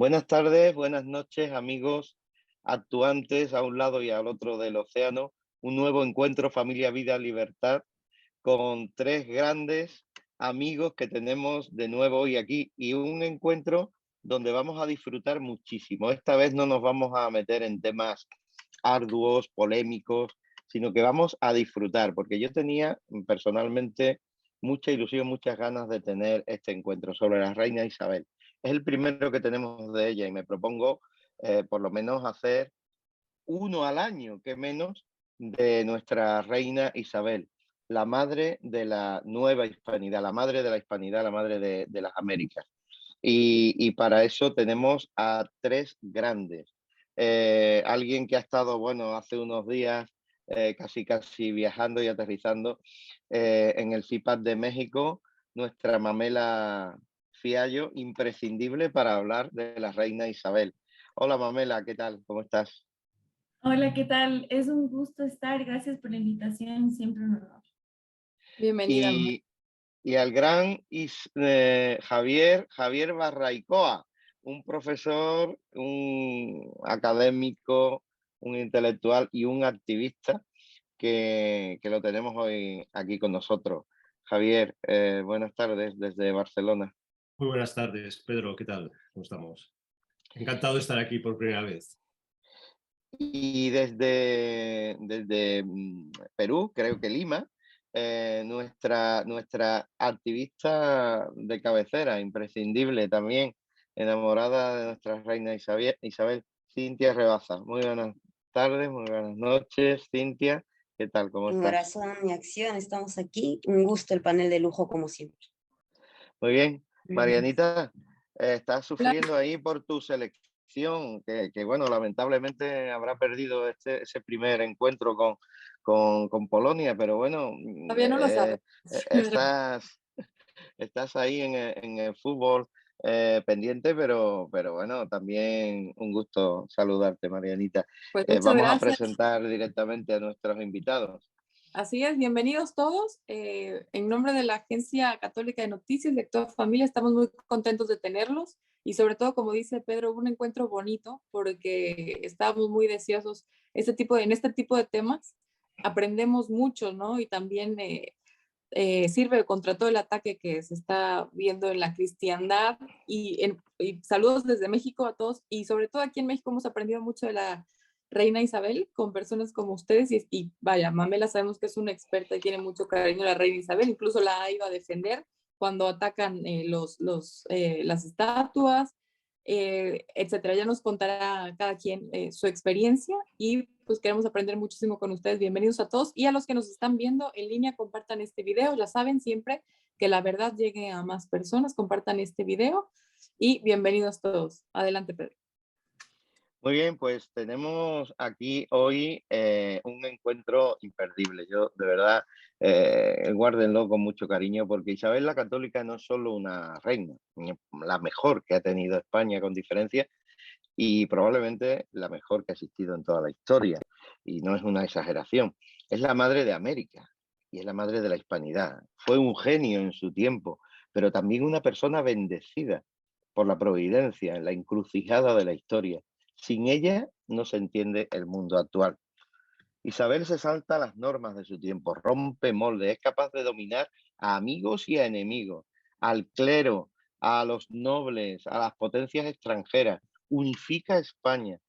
Buenas tardes, buenas noches, amigos actuantes a un lado y al otro del océano. Un nuevo encuentro Familia, Vida, Libertad con tres grandes amigos que tenemos de nuevo hoy aquí y un encuentro donde vamos a disfrutar muchísimo. Esta vez no nos vamos a meter en temas arduos, polémicos, sino que vamos a disfrutar, porque yo tenía personalmente mucha ilusión, muchas ganas de tener este encuentro sobre la reina Isabel. Es el primero que tenemos de ella y me propongo por lo menos hacer uno al año, que menos, de nuestra reina Isabel, la madre de la nueva hispanidad, la madre de la hispanidad, la madre de las Américas. Y para eso tenemos a tres grandes. Alguien que ha estado, bueno, hace unos días casi viajando y aterrizando en el CIPAD de México, nuestra Mamela Fiallo, imprescindible para hablar de la reina Isabel. Hola Mamela, ¿qué tal? ¿Cómo estás? Hola, ¿qué tal? Es un gusto estar. Gracias por la invitación. Siempre un honor. Bienvenida. Y, y al gran Javier Barraicoa, un profesor, un académico, un intelectual y un activista que lo tenemos hoy aquí con nosotros. Javier, buenas tardes desde Barcelona. Muy buenas tardes, Pedro, ¿qué tal? ¿Cómo estamos? Encantado de estar aquí por primera vez. Y desde Perú, creo que Lima, nuestra activista de cabecera, imprescindible también, enamorada de nuestra reina Isabel, Cintia Rebaza. Muy buenas tardes, muy buenas noches, Cintia. ¿Qué tal? ¿Cómo En estás? Corazón y Acción, estamos aquí. Un gusto el panel de lujo como siempre. Muy bien. Bien. Marianita, estás Hola. sufriendo ahí por tu selección, que, bueno, lamentablemente habrá perdido ese primer encuentro con Polonia, pero bueno, Todavía no lo sabes, Pedro. estás ahí en el fútbol pendiente, pero bueno, también un gusto saludarte, Marianita. Pues muchas Vamos a gracias. presentar directamente a nuestros invitados. Así es, bienvenidos todos. En nombre de la Agencia Católica de Noticias de Toda Familia, estamos muy contentos de tenerlos y sobre todo, como dice Pedro, un encuentro bonito porque estamos muy deseosos en este tipo de temas. Aprendemos mucho, ¿no? Y también sirve contra todo el ataque que se está viendo en la cristiandad y saludos desde México a todos y sobre todo aquí en México hemos aprendido mucho de la reina Isabel con personas como ustedes y vaya, Mamela sabemos que es una experta y tiene mucho cariño a la reina Isabel, incluso la ha ido a defender cuando atacan las estatuas, etcétera. Ya nos contará cada quien su experiencia y pues queremos aprender muchísimo con ustedes. Bienvenidos a todos y a los que nos están viendo en línea, compartan este video. Ya saben siempre que la verdad llegue a más personas, compartan este video y bienvenidos todos. Adelante, Pedro. Muy bien, pues tenemos aquí hoy un encuentro imperdible. Yo, de verdad, guárdenlo con mucho cariño, porque Isabel la Católica no es solo una reina, la mejor que ha tenido España con diferencia y probablemente la mejor que ha existido en toda la historia. Y no es una exageración. Es la madre de América y es la madre de la hispanidad. Fue un genio en su tiempo, pero también una persona bendecida por la providencia en la encrucijada de la historia. Sin ella no se entiende el mundo actual. Isabel se salta las normas de su tiempo, rompe moldes, es capaz de dominar a amigos y a enemigos, al clero, a los nobles, a las potencias extranjeras, unifica España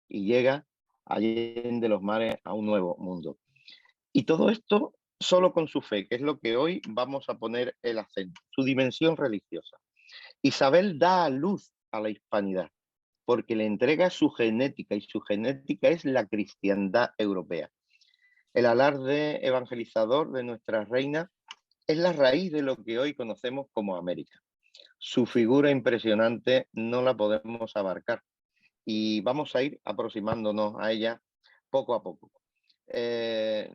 y llega allende los mares a un nuevo mundo. Y todo esto solo con su fe, que es lo que hoy vamos a poner el acento, su dimensión religiosa. Isabel da a luz a la hispanidad porque le entrega su genética y su genética es la cristiandad europea. El alarde evangelizador de nuestra reina es la raíz de lo que hoy conocemos como América. Su figura impresionante no la podemos abarcar y vamos a ir aproximándonos a ella poco a poco.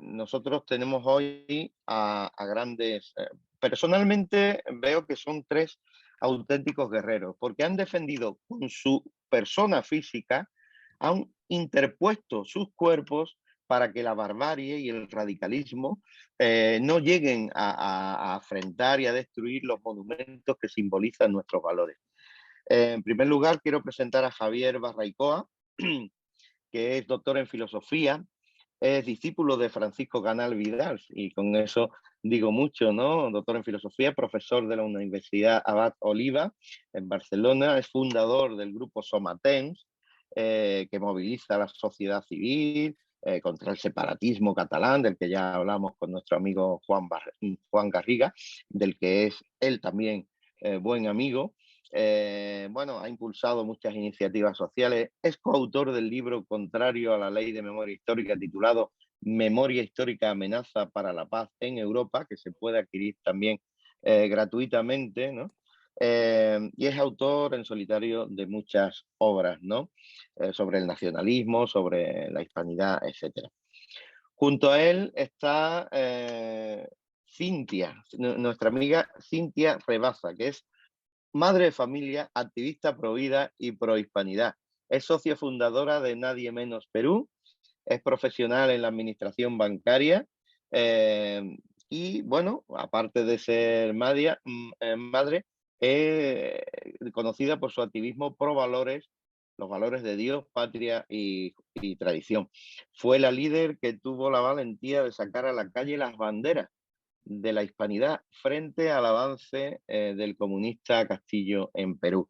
Nosotros tenemos hoy a grandes... personalmente veo que son tres auténticos guerreros, porque han defendido con su persona física, han interpuesto sus cuerpos para que la barbarie y el radicalismo no lleguen a afrentar y a destruir los monumentos que simbolizan nuestros valores. En primer lugar, quiero presentar a Javier Barraicoa, que es doctor en filosofía, es discípulo de Francisco Canal Vidal, y con eso digo mucho, ¿no? Doctor en filosofía, profesor de la Universidad Abad Oliva en Barcelona, es fundador del grupo Somatens, que moviliza a la sociedad civil contra el separatismo catalán, del que ya hablamos con nuestro amigo Juan Garriga, del que es él también buen amigo. Bueno, ha impulsado muchas iniciativas sociales, es coautor del libro contrario a la ley de memoria histórica titulado Memoria histórica, amenaza para la paz en Europa, que se puede adquirir también gratuitamente, ¿no? Y es autor en solitario de muchas obras, ¿no? Sobre el nacionalismo, sobre la hispanidad, etc. Junto a él está Cintia, nuestra amiga Cintia Rebaza, que es madre de familia, activista pro vida y pro hispanidad. Es socia fundadora de Nadie Menos Perú, es profesional en la administración bancaria y, bueno, aparte de ser madre, conocida por su activismo pro valores, los valores de Dios, patria y tradición. Fue la líder que tuvo la valentía de sacar a la calle las banderas de la hispanidad frente al avance del comunista Castillo en Perú.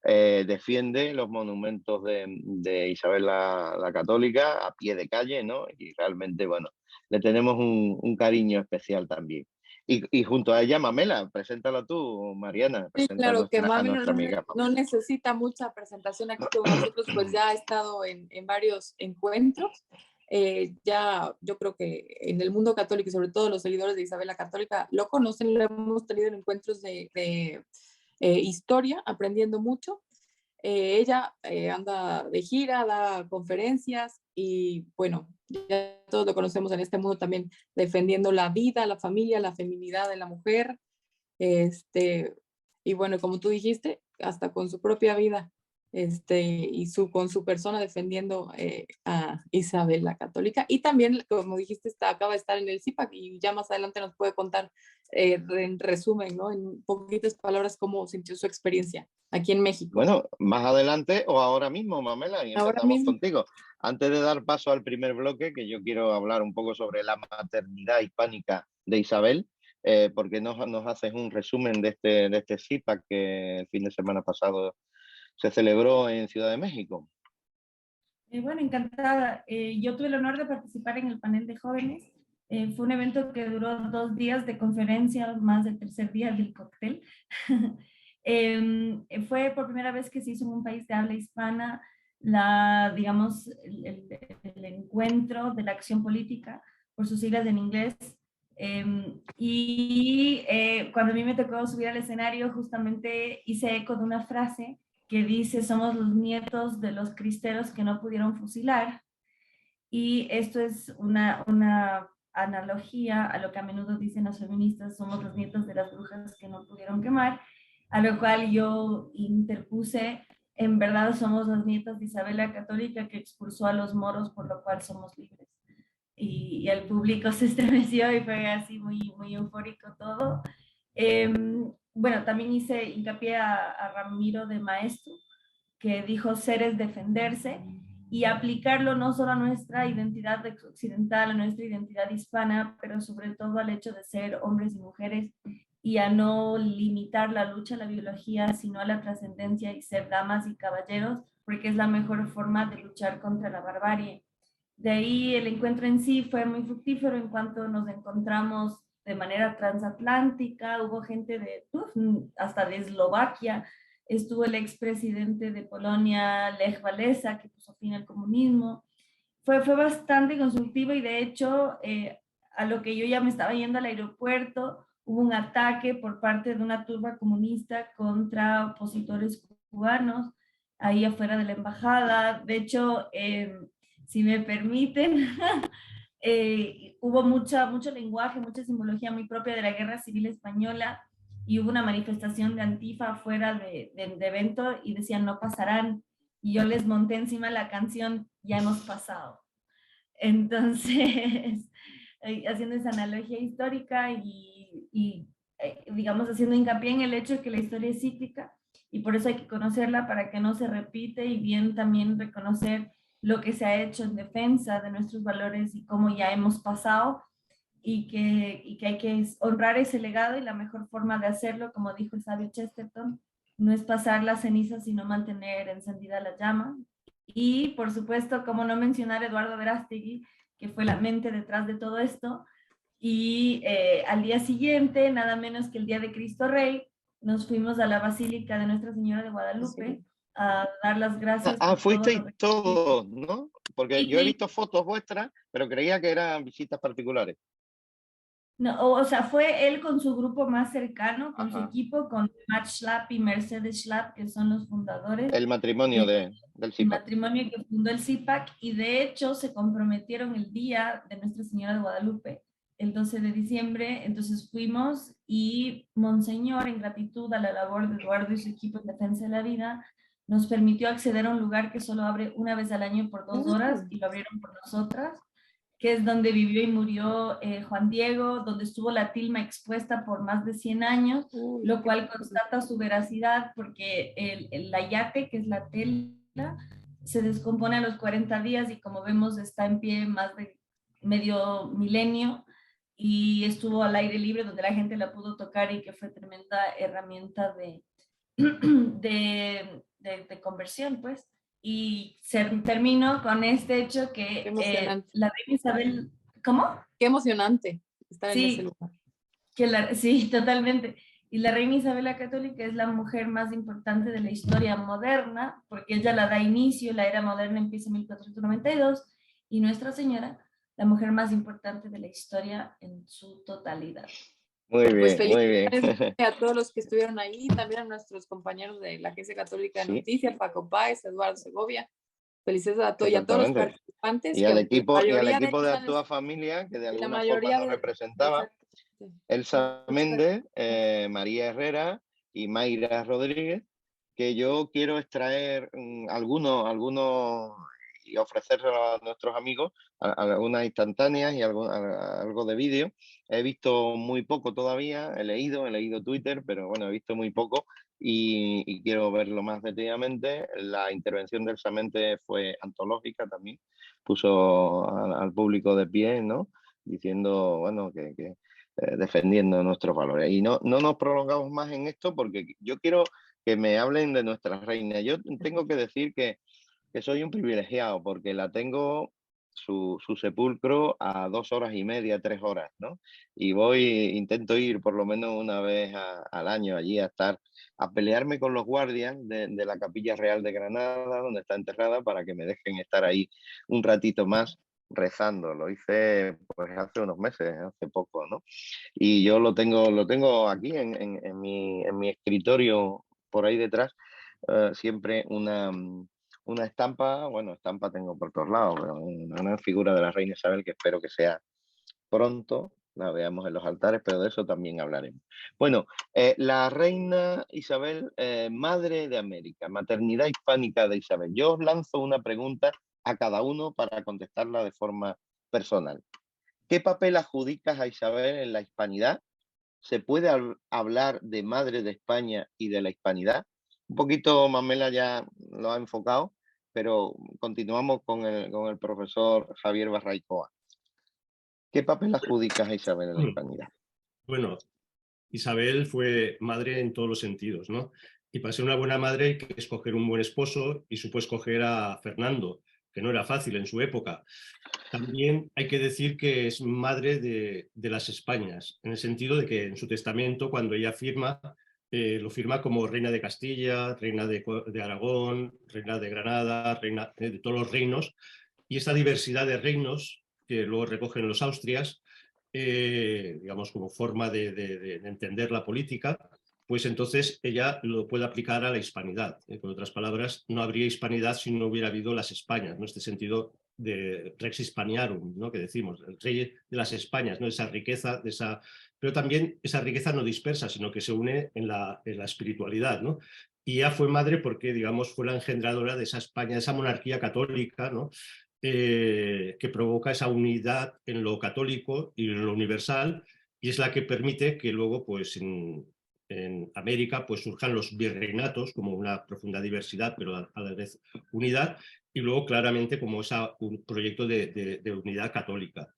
Defiende los monumentos de Isabel la Católica a pie de calle, ¿no? Y realmente, bueno, le tenemos un cariño especial también. Y junto a ella, Mamela, preséntala tú, Mariana, Sí, presenta claro que a Mami nuestra amiga no Mamela. necesita mucha presentación aquí con nosotros, pues ya ha estado en varios encuentros. Ya yo creo que en el mundo católico y sobre todo los seguidores de Isabel la Católica lo conocen, lo hemos tenido en encuentros de historia, aprendiendo mucho. Ella anda de gira, da conferencias y bueno, ya todos lo conocemos en este mundo también defendiendo la vida, la familia, la feminidad de la mujer. Y bueno, como tú dijiste, hasta con su propia vida, y con su persona defendiendo a Isabel la Católica. Y también, como dijiste, acaba de estar en el CIPAC y ya más adelante nos puede contar en resumen, ¿no? En poquitas palabras, cómo sintió su experiencia aquí en México. Bueno, más adelante o ahora mismo, Mamela, y Ahora empezamos mismo. contigo. Antes de dar paso al primer bloque, que yo quiero hablar un poco sobre la maternidad hispánica de Isabel, porque nos haces un resumen de este CIPAC que el fin de semana pasado se celebró en Ciudad de México. Bueno, encantada. Yo tuve el honor de participar en el panel de jóvenes. Fue un evento que duró 2 días de conferencia, más del tercer día del cóctel. Fue por primera vez que se hizo en un país de habla hispana digamos, el encuentro de la acción política, por sus siglas en inglés. Cuando a mí me tocó subir al escenario, justamente hice eco de una frase que dice: somos los nietos de los cristeros que no pudieron fusilar. Y esto es una analogía a lo que a menudo dicen los feministas: somos los nietos de las brujas que no pudieron quemar, a lo cual yo interpuse: en verdad somos los nietos de Isabel la Católica que expulsó a los moros, por lo cual somos libres. Y el público se estremeció y fue así muy, muy eufórico todo. Bueno, también hice hincapié a Ramiro de Maeztu, que dijo: ser es defenderse, y aplicarlo no solo a nuestra identidad occidental, a nuestra identidad hispana, pero sobre todo al hecho de ser hombres y mujeres, y a no limitar la lucha a la biología, sino a la trascendencia y ser damas y caballeros, porque es la mejor forma de luchar contra la barbarie. De ahí el encuentro en sí fue muy fructífero en cuanto nos encontramos de manera transatlántica. Hubo gente hasta de Eslovaquia. Estuvo el expresidente de Polonia, Lech Walesa, que puso fin al comunismo. Fue bastante constructivo, y de hecho, a lo que yo ya me estaba yendo al aeropuerto, hubo un ataque por parte de una turba comunista contra opositores cubanos ahí afuera de la embajada. De hecho, si me permiten, hubo mucho lenguaje, mucha simbología muy propia de la Guerra Civil Española, y hubo una manifestación de Antifa afuera del evento y decían: no pasarán. Y yo les monté encima la canción Ya hemos pasado. Entonces, haciendo esa analogía histórica y digamos, haciendo hincapié en el hecho de que la historia es cíclica y por eso hay que conocerla para que no se repite, y bien también reconocer lo que se ha hecho en defensa de nuestros valores y cómo ya hemos pasado, y que hay que honrar ese legado, y la mejor forma de hacerlo, como dijo el sabio Chesterton, no es pasar las cenizas, sino mantener encendida la llama. Y por supuesto, como no mencionar a Eduardo Verástegui, que fue la mente detrás de todo esto. Y al día siguiente, nada menos que el día de Cristo Rey, nos fuimos a la Basílica de Nuestra Señora de Guadalupe a dar las gracias por todo Fuisteis lo que... todos, ¿no? Porque yo he Sí, visto fotos vuestras, pero creía que eran visitas particulares. no, o sea, fue él con su grupo más cercano, con su Ajá. equipo, con Matt Schlapp y Mercedes Schlapp, que son los fundadores El matrimonio del del CIPAC. matrimonio que fundó el CIPAC, y de hecho se comprometieron el día de Nuestra Señora de Guadalupe, el 12 de diciembre. Entonces fuimos, y Monseñor, en gratitud a la labor de Eduardo y su equipo en defensa de la vida, nos permitió acceder a un lugar que solo abre una vez al año por 2 horas, y lo abrieron por nosotras, que es donde vivió y murió Juan Diego, donde estuvo la tilma expuesta por más de 100 años, lo cual constata su veracidad, porque la yate, que es la tela, se descompone a los 40 días, y como vemos está en pie más de medio milenio, y estuvo al aire libre donde la gente la pudo tocar, y que fue tremenda herramienta de conversión, pues. Y termino con este hecho Qué que emocionante. la reina Isabel, ¿cómo? Qué emocionante estar en ese Sí, lugar. sí, totalmente. Y la reina Isabel la Católica es la mujer más importante de la historia moderna, porque ella la da inicio, la era moderna empieza en 1492, y Nuestra Señora, la mujer más importante de la historia en su totalidad. Muy Pues bien, muy bien. felicidades a todos los que estuvieron ahí, también a nuestros compañeros de la Agencia Católica de Sí, Noticias, Paco Páez, Eduardo Segovia. Felicidades a todos y a todos los exactamente. participantes, Y que al la equipo, de ellos Actúa Familia, que de y la alguna forma mayoría nos de... representaba, Exacto. Sí. Elsa Méndez, María Herrera y Mayra Rodríguez, que yo quiero extraer algunos y ofrecérselo a nuestros amigos, algunas instantáneas y algo de vídeo. He visto muy poco todavía, he leído Twitter, pero bueno, he visto muy poco, y quiero verlo más detenidamente. La intervención del Samente fue antológica también, puso al público de pie, ¿no? Diciendo, bueno, que defendiendo nuestros valores. Y no nos prolongamos más en esto, porque yo quiero que me hablen de nuestra reina. Yo tengo que decir que soy un privilegiado, porque la tengo su sepulcro a 2 horas y media, 3 horas, ¿no? Y intento ir por lo menos una vez al año allí a estar, a pelearme con los guardias de la Capilla Real de Granada, donde está enterrada, para que me dejen estar ahí un ratito más rezando. Lo hice pues hace unos meses, hace poco, ¿no? Y yo lo tengo aquí en mi escritorio, por ahí detrás, siempre una estampa. Bueno, estampa tengo por todos lados, pero una figura de la reina Isabel, que espero que sea pronto la veamos en los altares, pero de eso también hablaremos. Bueno, la reina Isabel, madre de América, maternidad hispánica de Isabel. Yo os lanzo una pregunta a cada uno para contestarla de forma personal. ¿Qué papel adjudicas a Isabel en la hispanidad? ¿Se puede hablar de madre de España y de la hispanidad? Un poquito Mamela ya lo ha enfocado, pero continuamos con el profesor Javier Barraicoa. ¿Qué papel adjudicas a Isabel en la hispanidad? Bueno, Isabel fue madre en todos los sentidos, ¿no? Y para ser una buena madre hay que escoger un buen esposo, y supo escoger a Fernando, que no era fácil en su época. También hay que decir que es madre de las Españas, en el sentido de que en su testamento, cuando ella firma, lo firma como reina de Castilla, reina de Aragón, reina de Granada, reina de todos los reinos, y esta diversidad de reinos que luego recogen los Austrias, digamos, como forma de entender la política, pues entonces ella lo puede aplicar a la hispanidad. Con otras palabras, no habría hispanidad si no hubiera habido las Españas, ¿no? Este sentido de Rex Hispaniarum, ¿no? Que decimos, el rey de las Españas, ¿no? Esa riqueza, pero también esa riqueza no dispersa, sino que se une en la espiritualidad, ¿no? Y ella fue madre porque, digamos, fue la engendradora de esa España, de esa monarquía católica, ¿no? Que provoca esa unidad en lo católico y en lo universal, y es la que permite que luego, pues, en en América pues surjan los virreinatos como una profunda diversidad, pero a la vez unidad, y luego claramente como un proyecto de unidad católica.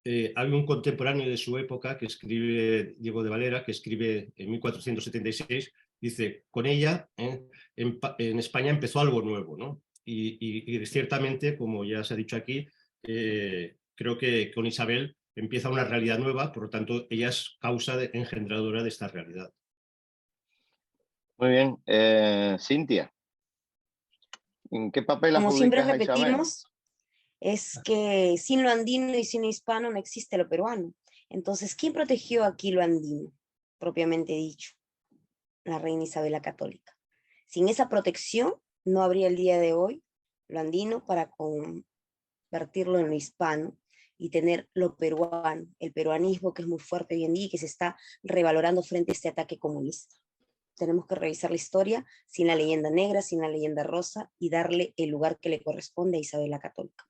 Hay un contemporáneo de su época que escribe, Diego de Valera, que escribe en 1476, dice, con ella en España empezó algo nuevo, ¿no? Y ciertamente, como ya se ha dicho aquí, creo que con Isabel empieza una realidad nueva, por lo tanto, ella es causa engendradora de esta realidad. Muy bien. Cintia, ¿en qué papel Como siempre adjudicas a Isabel? repetimos, es que sin lo andino y sin lo hispano no existe lo peruano. Entonces, ¿quién protegió aquí lo andino? Propiamente dicho, la reina Isabel la Católica. Sin esa protección, no habría el día de hoy lo andino para convertirlo en lo hispano y tener lo peruano, el peruanismo que es muy fuerte hoy en día y que se está revalorando frente a este ataque comunista. Tenemos que revisar la historia sin la leyenda negra, sin la leyenda rosa y darle el lugar que le corresponde a Isabel la Católica.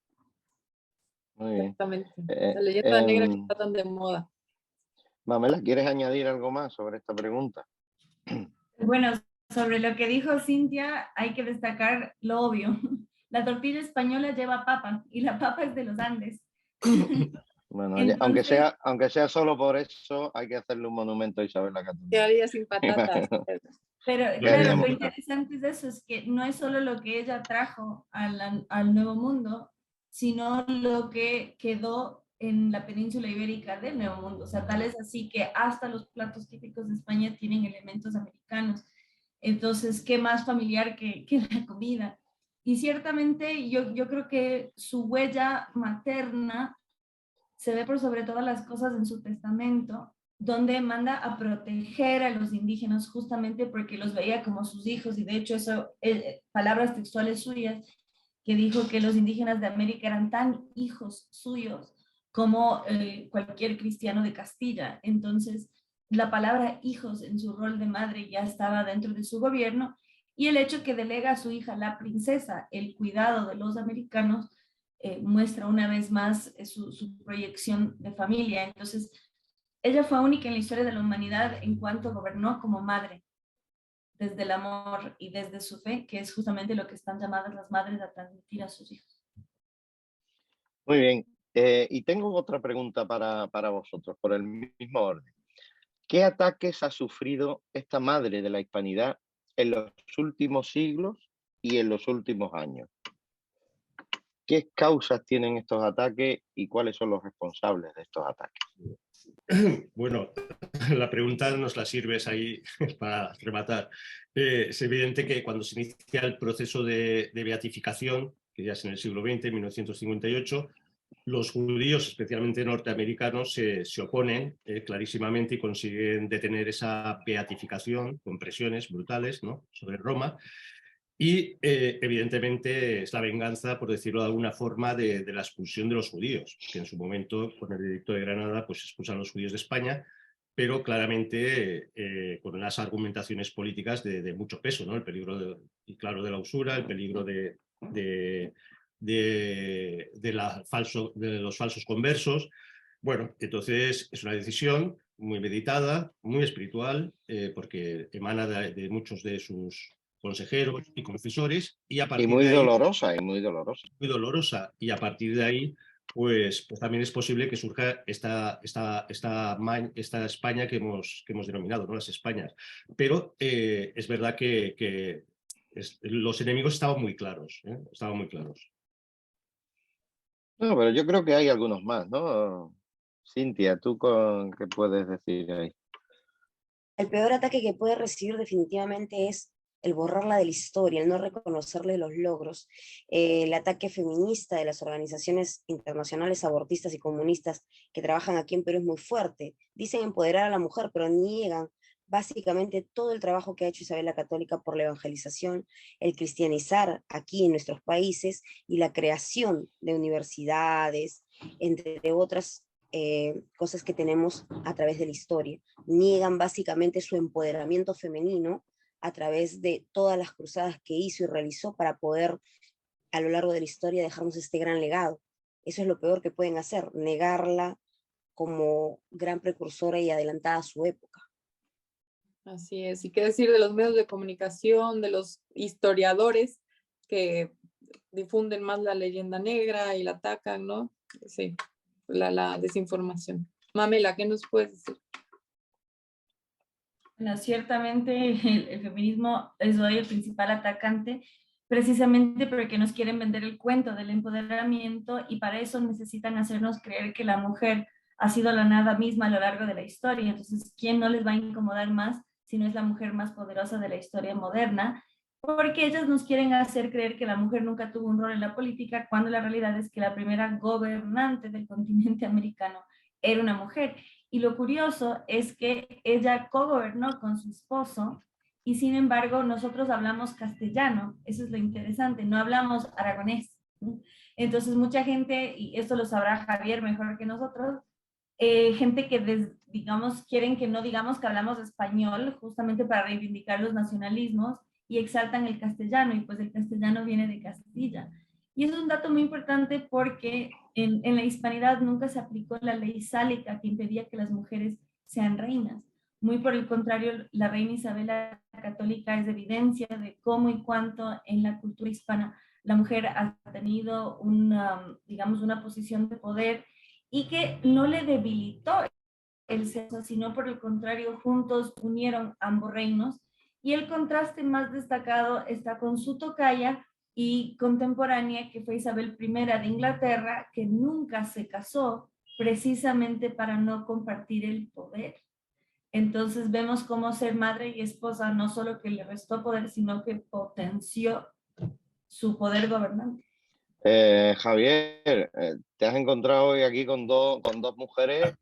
Muy bien. Exactamente. La leyenda negra que está tan de moda. Mamela, ¿quieres añadir algo más sobre esta pregunta? Bueno, sobre lo que dijo Cintia, hay que destacar lo obvio. La tortilla española lleva papa y la papa es de los Andes. Bueno, Entonces, aunque sea solo por eso, hay que hacerle un monumento a Isabel la Católica. Quedaría sin patatas. Pero Lo claro, lo haríamos. interesante de eso es que no es solo lo que ella trajo al Nuevo Mundo, sino lo que quedó en la península ibérica del Nuevo Mundo. O sea, tal es así que hasta los platos típicos de España tienen elementos americanos. Entonces, ¿qué más familiar que la comida? Y ciertamente yo creo que su huella materna se ve por sobre todas las cosas en su testamento, donde manda a proteger a los indígenas justamente porque los veía como sus hijos, y de hecho eso, palabras textuales suyas, que dijo que los indígenas de América eran tan hijos suyos como cualquier cristiano de Castilla. Entonces, la palabra hijos en su rol de madre ya estaba dentro de su gobierno, y el hecho que delega a su hija, la princesa, el cuidado de los americanos, muestra una vez más su proyección de familia. Entonces, ella fue única en la historia de la humanidad en cuanto gobernó como madre, desde el amor y desde su fe, que es justamente lo que están llamadas las madres a transmitir a sus hijos. Muy bien. Y tengo otra pregunta para vosotros, por el mismo orden. ¿Qué ataques ha sufrido esta madre de la hispanidad en los últimos siglos y en los últimos años? ¿Qué causas tienen estos ataques y cuáles son los responsables de estos ataques? Bueno, la pregunta nos la sirves ahí para rematar. Es evidente que cuando se inicia el proceso de beatificación, que ya es en el siglo XX, 1958, los judíos, especialmente norteamericanos, se oponen clarísimamente y consiguen detener esa beatificación con presiones brutales, ¿no?, sobre Roma. Y evidentemente es la venganza, por decirlo de alguna forma, de la expulsión de los judíos, que en su momento, con el Edicto de Granada, pues expulsan a los judíos de España, pero claramente con unas argumentaciones políticas de mucho peso, ¿no? El peligro, y claro, de la usura, el peligro de los falsos conversos. Bueno, entonces es una decisión muy meditada, muy espiritual, porque emana de muchos de sus consejeros y confesores, y a Y partir muy de ahí, dolorosa, y muy dolorosa. muy dolorosa, y a partir de ahí, pues también es posible que surja esta España que hemos denominado, ¿no?, las Españas. Pero es verdad que los enemigos estaban muy claros, ¿eh? Estaban muy claros. No, pero yo creo que hay algunos más, ¿no? Cintia, ¿tú qué puedes decir ahí? El peor ataque que puede recibir definitivamente es el borrarla de la historia, el no reconocerle los logros, el ataque feminista de las organizaciones internacionales abortistas y comunistas que trabajan aquí en Perú es muy fuerte. Dicen empoderar a la mujer, pero niegan básicamente todo el trabajo que ha hecho Isabel la Católica por la evangelización, el cristianizar aquí en nuestros países y la creación de universidades, entre otras cosas que tenemos a través de la historia. Niegan básicamente su empoderamiento femenino a través de todas las cruzadas que hizo y realizó para poder a lo largo de la historia dejarnos este gran legado. Eso es lo peor que pueden hacer, negarla como gran precursora y adelantada a su época. Así es. ¿Y qué decir de los medios de comunicación, de los historiadores que difunden más la leyenda negra y la atacan, ¿no? Sí, la desinformación. Mamela, ¿qué nos puedes decir? Bueno, ciertamente el feminismo es hoy el principal atacante, precisamente porque nos quieren vender el cuento del empoderamiento y para eso necesitan hacernos creer que la mujer ha sido la nada misma a lo largo de la historia. Entonces, ¿quién no les va a incomodar más si no es la mujer más poderosa de la historia moderna? Porque ellas nos quieren hacer creer que la mujer nunca tuvo un rol en la política, cuando la realidad es que la primera gobernante del continente americano era una mujer. Y lo curioso es que ella cogobernó con su esposo y sin embargo nosotros hablamos castellano, eso es lo interesante, no hablamos aragonés, ¿no? Entonces mucha gente, y esto lo sabrá Javier mejor que nosotros, gente que digamos quieren que no digamos que hablamos español justamente para reivindicar los nacionalismos y exaltan el castellano y pues el castellano viene de Castilla. Y eso es un dato muy importante porque en la hispanidad nunca se aplicó la ley sálica que impedía que las mujeres sean reinas. Muy por el contrario, la reina Isabel la Católica es evidencia de cómo y cuánto en la cultura hispana la mujer ha tenido digamos, una posición de poder y que no le debilitó el sexo, sino por el contrario, juntos unieron ambos reinos. Y el contraste más destacado está con su tocaya y contemporánea, que fue Isabel I de Inglaterra, que nunca se casó precisamente para no compartir el poder. Entonces vemos cómo ser madre y esposa no solo que le restó poder, sino que potenció su poder gobernante. Javier, te has encontrado hoy aquí con dos mujeres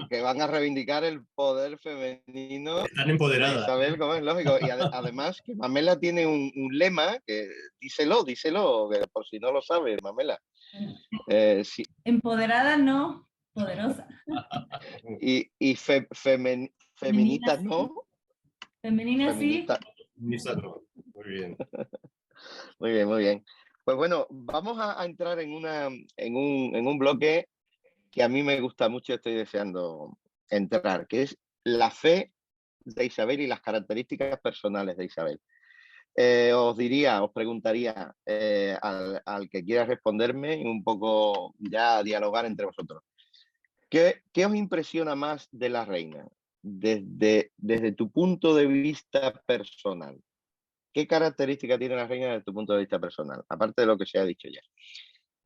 que van a reivindicar el poder femenino. Están empoderadas. Isabel, como es lógico. Y además que Mamela tiene un lema que díselo, que por si no lo sabes, Mamela. Sí. Empoderada no, poderosa. Y feminita no. Femenina sí. Feminista no. Muy bien. Muy bien, muy bien. Pues bueno, vamos a entrar en un bloque que a mí me gusta mucho, estoy deseando entrar, que es la fe de Isabel y las características personales de Isabel. Os preguntaría al que quiera responderme, un poco ya dialogar entre vosotros. ¿Qué os impresiona más de la reina desde tu punto de vista personal? ¿Qué características tiene la reina desde tu punto de vista personal? Aparte de lo que se ha dicho ya.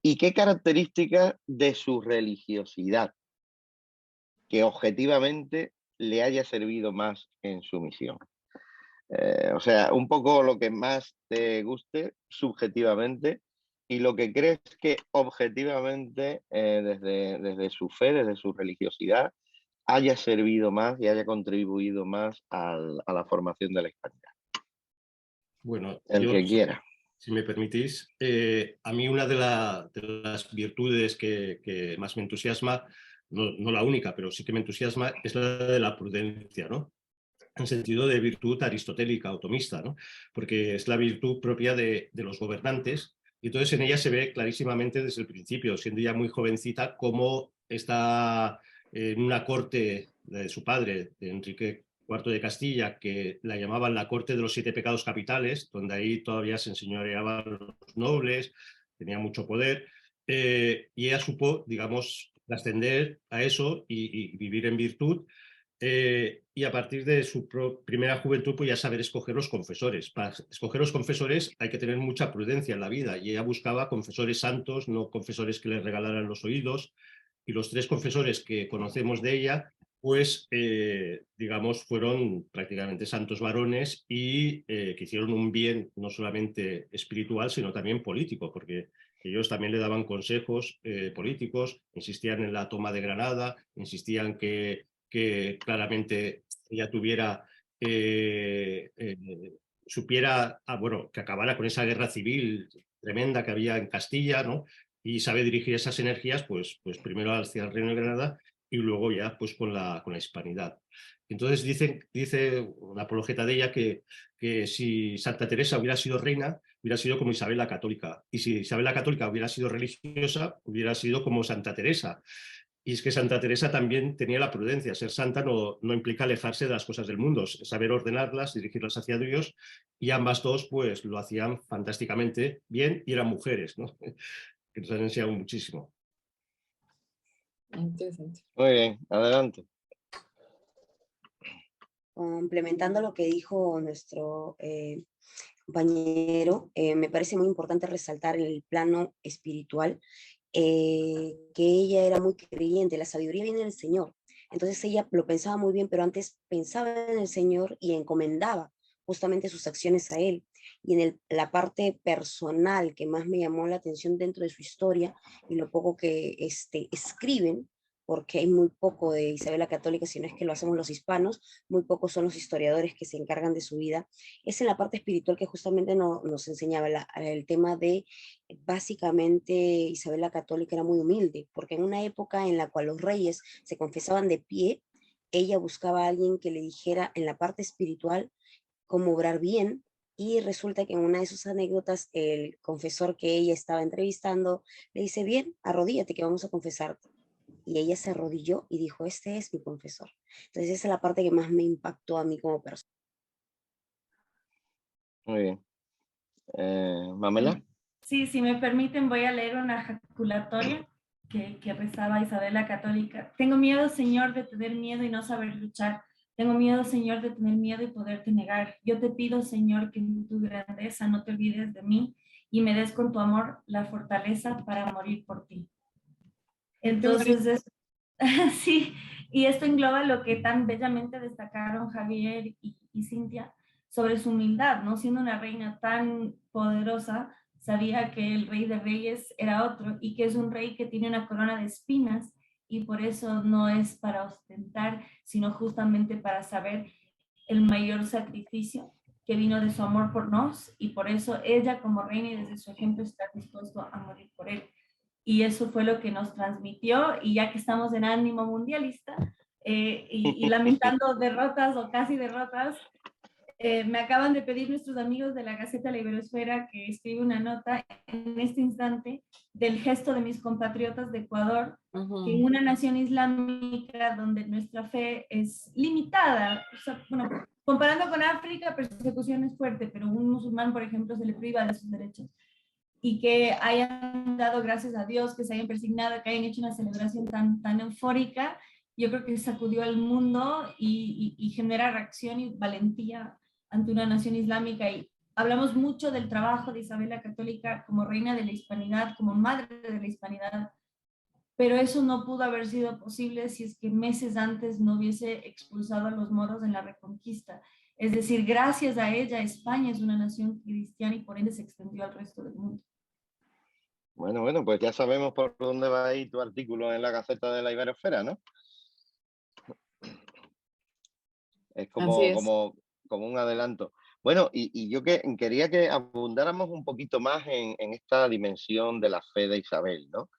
¿Y qué características de su religiosidad que objetivamente le haya servido más en su misión? O sea, un poco lo que más te guste subjetivamente y lo que crees que objetivamente desde su fe, desde su religiosidad, haya servido más y haya contribuido más a la formación de la hispanidad. Bueno, el que quiera. Si me permitís, a mí una de las virtudes que más me entusiasma, no la única, pero sí que me entusiasma, es la de la prudencia, ¿no? En sentido de virtud aristotélica o tomista, ¿no? Porque es la virtud propia de los gobernantes y entonces en ella se ve clarísimamente desde el principio, siendo ya muy jovencita, cómo está en una corte de su padre, de Enrique IV de Castilla, que la llamaban la corte de los 7 pecados capitales, donde ahí todavía se enseñoreaban los nobles, tenía mucho poder, y ella supo, digamos, trascender a eso y vivir en virtud. Y a partir de su primera juventud, pues ya saber escoger los confesores. Para escoger los confesores hay que tener mucha prudencia en la vida y ella buscaba confesores santos, no confesores que le regalaran los oídos. Y los 3 confesores que conocemos de ella, pues digamos, fueron prácticamente santos varones y que hicieron un bien no solamente espiritual, sino también político, porque ellos también le daban consejos políticos, insistían en la toma de Granada, insistían que claramente ella tuviera, supiera, bueno, que acabara con esa guerra civil tremenda que había en Castilla, ¿no? Y sabe dirigir esas energías, pues primero hacia el Reino de Granada y luego ya pues con la hispanidad. Entonces dice una apologeta de ella que si Santa Teresa hubiera sido reina, hubiera sido como Isabel la Católica. Y si Isabel la Católica hubiera sido religiosa, hubiera sido como Santa Teresa. Y es que Santa Teresa también tenía la prudencia. Ser santa no implica alejarse de las cosas del mundo, saber ordenarlas, dirigirlas hacia Dios, y ambas dos pues lo hacían fantásticamente bien y eran mujeres, ¿no? Que nos han enseñado muchísimo. Interesante. Muy bien, adelante. Complementando lo que dijo nuestro compañero, me parece muy importante resaltar en el plano espiritual que ella era muy creyente, la sabiduría viene del Señor. Entonces ella lo pensaba muy bien, pero antes pensaba en el Señor y encomendaba justamente sus acciones a Él. Y en la parte personal que más me llamó la atención dentro de su historia y lo poco que escriben, porque hay muy poco de Isabel la Católica, si no es que lo hacemos los hispanos, muy pocos son los historiadores que se encargan de su vida, es en la parte espiritual que justamente nos enseñaba el tema de, básicamente, Isabel la Católica era muy humilde, porque en una época en la cual los reyes se confesaban de pie, ella buscaba a alguien que le dijera en la parte espiritual cómo obrar bien, y resulta que en una de sus anécdotas, el confesor que ella estaba entrevistando le dice, bien, arrodíllate que vamos a confesarte. Y ella se arrodilló y dijo, este es mi confesor. Entonces esa es la parte que más me impactó a mí como persona. Muy bien. Mamela. Sí, si me permiten, voy a leer una jaculatoria que rezaba Isabel la Católica. Tengo miedo, Señor, de tener miedo y no saber luchar. Tengo miedo, Señor, de tener miedo y poderte negar. Yo te pido, Señor, que en tu grandeza no te olvides de mí y me des con tu amor la fortaleza para morir por ti. Entonces, sí, y esto engloba lo que tan bellamente destacaron Javier y Cintia sobre su humildad, ¿no? Siendo una reina tan poderosa, sabía que el rey de reyes era otro y que es un rey que tiene una corona de espinas y por eso no es para ostentar, sino justamente para saber el mayor sacrificio que vino de su amor por nos y por eso ella como reina y desde su ejemplo está dispuesto a morir por él. Y eso fue lo que nos transmitió y ya que estamos en ánimo mundialista y lamentando derrotas o casi derrotas, me acaban de pedir nuestros amigos de la Gaceta La Iberosfera que escribe una nota en este instante del gesto de mis compatriotas de Ecuador, que en una nación islámica donde nuestra fe es limitada, o sea, bueno, comparando con África, persecución es fuerte, pero un musulmán, por ejemplo, se le priva de sus derechos. Y que hayan dado gracias a Dios, que se hayan persignado, que hayan hecho una celebración tan eufórica, yo creo que sacudió al mundo y genera reacción y valentía ante una nación islámica. Y hablamos mucho del trabajo de Isabel la Católica como reina de la hispanidad, como madre de la hispanidad, pero eso no pudo haber sido posible si es que meses antes no hubiese expulsado a los moros en la Reconquista. Es decir, gracias a ella, España es una nación cristiana y por ende se extendió al resto del mundo. Bueno, pues ya sabemos por dónde va a ir tu artículo en la Gaceta de la Iberosfera, ¿no? Es como un adelanto. Bueno, y yo quería que abundáramos un poquito más en esta dimensión de la fe de Isabel, ¿no?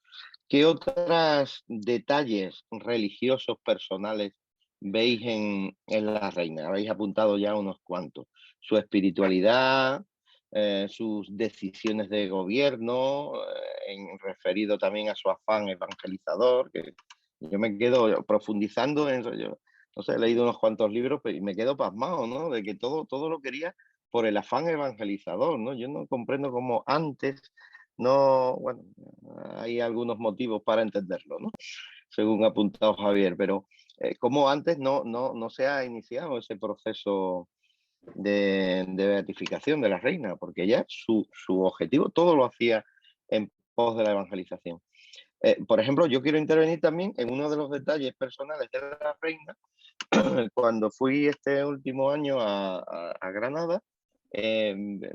¿Qué otros detalles religiosos personales veis en la reina? Habéis apuntado ya unos cuantos. Su espiritualidad, sus decisiones de gobierno, referido también a su afán evangelizador, que yo me quedo profundizando en eso. Yo, no sé, he leído unos cuantos libros y me quedo pasmado, ¿no? De que todo lo quería por el afán evangelizador, ¿no? Yo no comprendo cómo antes no, bueno, hay algunos motivos para entenderlo, ¿no? Según ha apuntado Javier, pero como antes no se ha iniciado ese proceso de beatificación de la reina, porque ella, su objetivo, todo lo hacía en pos de la evangelización. Por ejemplo, yo quiero intervenir también en uno de los detalles personales de la reina. Cuando fui este último año a Granada,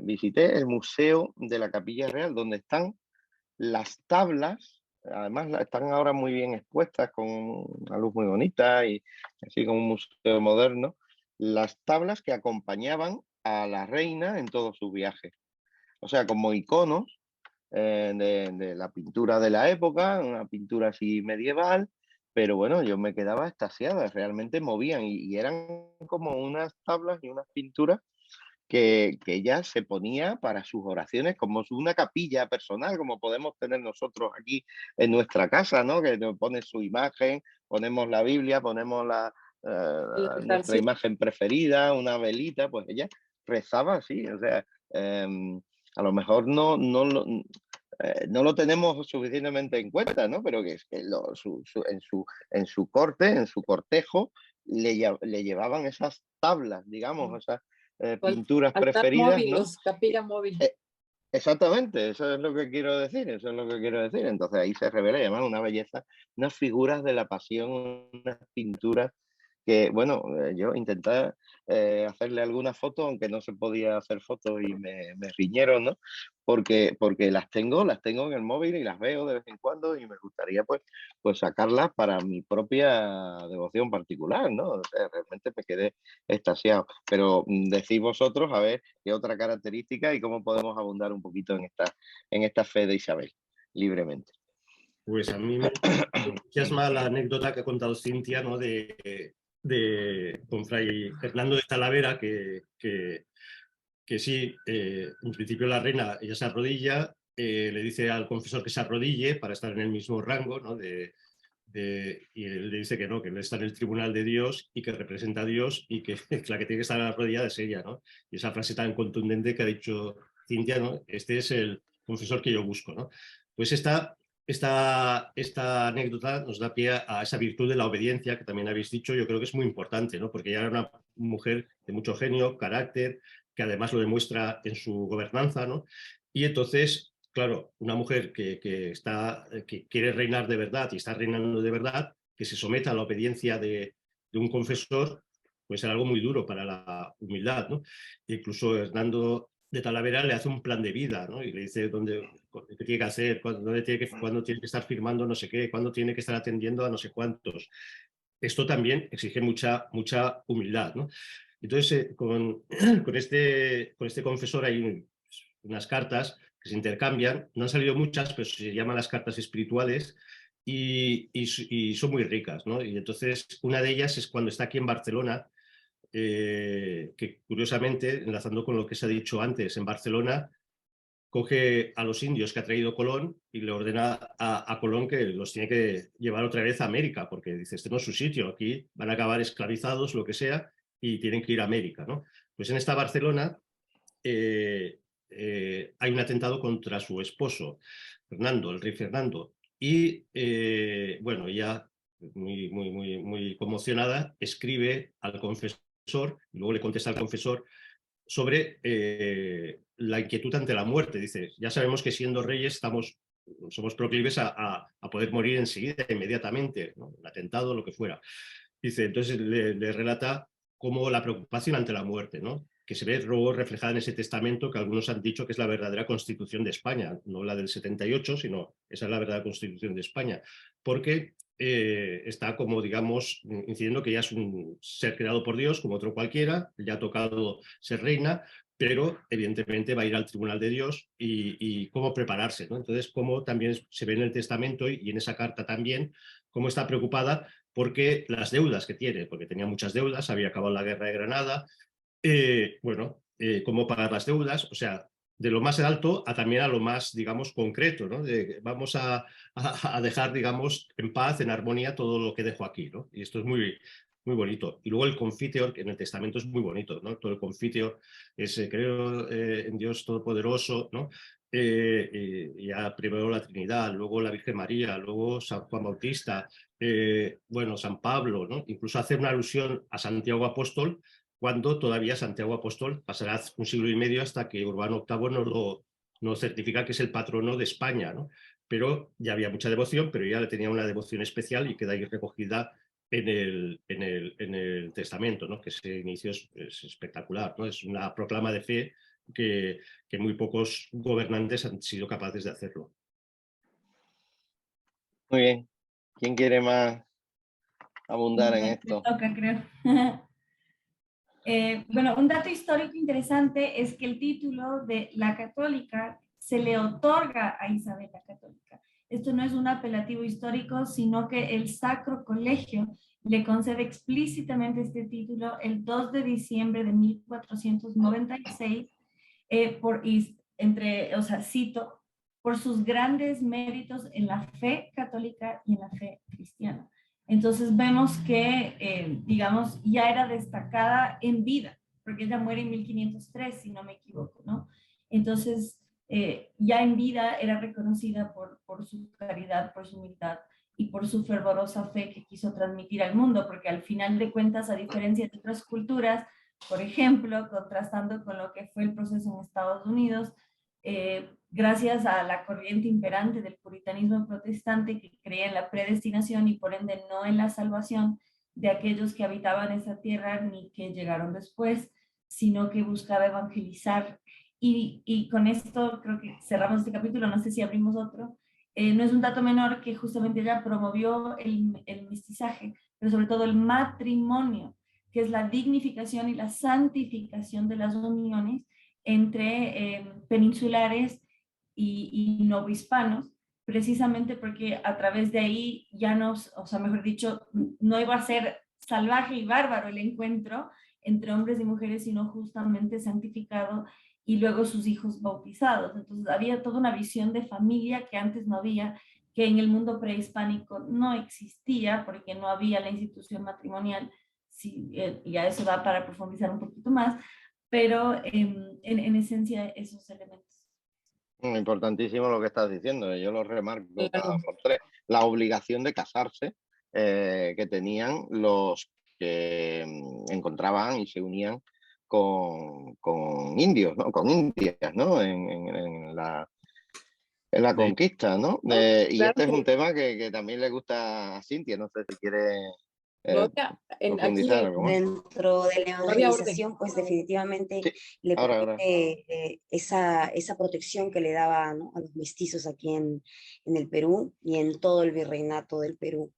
visité el Museo de la Capilla Real, donde están las tablas, además están ahora muy bien expuestas con una luz muy bonita y así como un museo moderno, las tablas que acompañaban a la reina en todos sus viajes. O sea, como iconos de la pintura de la época, una pintura así medieval, pero bueno, yo me quedaba extasiada, realmente movían y eran como unas tablas y unas pinturas que ella se ponía para sus oraciones como una capilla personal, como podemos tener nosotros aquí en nuestra casa, ¿no? Que nos pone su imagen, ponemos la Biblia, ponemos nuestra imagen preferida, una velita, pues ella rezaba así, o sea, a lo mejor no lo tenemos suficientemente en cuenta, ¿no? Pero que es que en su corte, en su cortejo, le llevaban esas tablas, digamos, esas pinturas altar preferidas, móvil, ¿no? capilla móvil. Exactamente, eso es lo que quiero decir, eso es lo que quiero decir. Entonces ahí se revela, además, una belleza, unas figuras de la pasión, unas pinturas que, bueno, yo intenté hacerle alguna foto, aunque no se podía hacer fotos y me riñeron, ¿no? Porque las tengo en el móvil y las veo de vez en cuando y me gustaría pues sacarlas para mi propia devoción particular, ¿no? O sea, realmente me quedé extasiado. Pero decís vosotros, a ver, qué otra característica y cómo podemos abundar un poquito en esta fe de Isabel, libremente. Pues a mí me entusiasma la anécdota que ha contado Cintia, ¿no? Con Fray Fernando de Talavera, que sí, en principio la reina, ella se arrodilla, le dice al confesor que se arrodille para estar en el mismo rango, ¿no? Y él le dice que no, que él está en el tribunal de Dios y que representa a Dios y que la que tiene que estar arrodillada es ella, ¿no? Y esa frase tan contundente que ha dicho Cintia, ¿no? Este es el confesor que yo busco, ¿no? Pues esta anécdota nos da pie a esa virtud de la obediencia que también habéis dicho. Yo creo que es muy importante, ¿no? Porque ella era una mujer de mucho genio, carácter, que además lo demuestra en su gobernanza, ¿no? Y entonces, claro, una mujer que quiere reinar de verdad y está reinando de verdad, que se someta a la obediencia de un confesor, pues es algo muy duro para la humildad, ¿no? E incluso Hernando de Talavera le hace un plan de vida, ¿no? Y le dice qué tiene que hacer, cuándo tiene que estar firmando no sé qué, cuándo tiene que estar atendiendo a no sé cuántos. Esto también exige mucha humildad, ¿no? Entonces, con este confesor hay unas cartas que se intercambian, no han salido muchas, pero se llaman las cartas espirituales y son muy ricas, ¿no? Y entonces, una de ellas es cuando está aquí en Barcelona, que curiosamente, enlazando con lo que se ha dicho antes, en Barcelona coge a los indios que ha traído Colón y le ordena a Colón que los tiene que llevar otra vez a América, porque dice, este no es su sitio, aquí van a acabar esclavizados, lo que sea, y tienen que ir a América, ¿no? Pues en esta Barcelona hay un atentado contra su esposo, Fernando, el rey Fernando, y bueno, ella, muy conmocionada, escribe al confesor, y luego le contesta al confesor sobre la inquietud ante la muerte. Dice, ya sabemos que siendo reyes somos proclives a poder morir enseguida, inmediatamente, ¿no? Un atentado, lo que fuera. Dice, entonces le relata cómo la preocupación ante la muerte, ¿no? Que se ve luego reflejada en ese testamento que algunos han dicho que es la verdadera Constitución de España, no la del 78, sino esa es la verdadera Constitución de España, porque está como, digamos, incidiendo que ella es un ser creado por Dios, como otro cualquiera, ya ha tocado ser reina, pero evidentemente va a ir al tribunal de Dios y cómo prepararse, ¿no? Entonces, cómo también se ve en el testamento y en esa carta también, cómo está preocupada porque las deudas que tiene, porque tenía muchas deudas, había acabado la guerra de Granada, cómo pagar las deudas, o sea, de lo más alto a también a lo más, digamos, concreto, ¿no? Vamos a dejar, digamos, en paz, en armonía todo lo que dejo aquí, ¿no? Y esto es muy bonito. Y luego el confiteor, que en el testamento es muy bonito, ¿no? Todo el confiteor es creo en Dios Todopoderoso, ¿no? Ya primero la Trinidad, luego la Virgen María, luego San Juan Bautista, bueno, San Pablo, ¿no? Incluso hace una alusión a Santiago Apóstol, cuando todavía Santiago Apóstol pasará un siglo y medio hasta que Urbano VIII nos certifica que es el patrono de España, ¿no? Pero ya había mucha devoción, pero ya le tenía una devoción especial y queda ahí recogida en el testamento, ¿no? Que ese inicio es espectacular, ¿no? Es una proclama de fe que muy pocos gobernantes han sido capaces de hacerlo. Muy bien. ¿Quién quiere más abundar en esto? Me toca, creo. Bueno, un dato histórico interesante es que el título de la católica se le otorga a Isabel la Católica. Esto no es un apelativo histórico, sino que el Sacro Colegio le concede explícitamente este título el 2 de diciembre de 1496, cito, por sus grandes méritos en la fe católica y en la fe cristiana. Entonces vemos que, digamos, ya era destacada en vida, porque ella muere en 1503, si no me equivoco, ¿no? Entonces, ya en vida era reconocida por su caridad, por su humildad y por su fervorosa fe que quiso transmitir al mundo, porque al final de cuentas, a diferencia de otras culturas, por ejemplo, contrastando con lo que fue el proceso en Estados Unidos, gracias a la corriente imperante del puritanismo protestante que creía en la predestinación y por ende no en la salvación de aquellos que habitaban esa tierra ni que llegaron después, sino que buscaba evangelizar. Y con esto creo que cerramos este capítulo, no sé si abrimos otro. No es un dato menor que justamente ella promovió el mestizaje, pero sobre todo el matrimonio, que es la dignificación y la santificación de las uniones entre peninsulares y novohispanos, precisamente porque a través de ahí ya no, o sea, mejor dicho, no iba a ser salvaje y bárbaro el encuentro entre hombres y mujeres, sino justamente santificado y luego sus hijos bautizados. Entonces había toda una visión de familia que antes no había, que en el mundo prehispánico no existía porque no había la institución matrimonial. Sí, y a eso da para profundizar un poquito más, pero en esencia esos elementos. Importantísimo lo que estás diciendo, yo lo remarco cada Claro. por tres. La obligación de casarse que tenían los que encontraban y se unían con indios, ¿no? Con indias, ¿no? En la conquista, ¿no? Y Claro este es un que, tema que también le gusta a Cintia, no sé si quiere Gloria, aquí profundizar algo más. Dentro de la no había orden. evangelización, pues definitivamente Sí, le ahora. permite esa protección que le daba, ¿no?, a los mestizos aquí en el Perú y en todo el virreinato del Perú.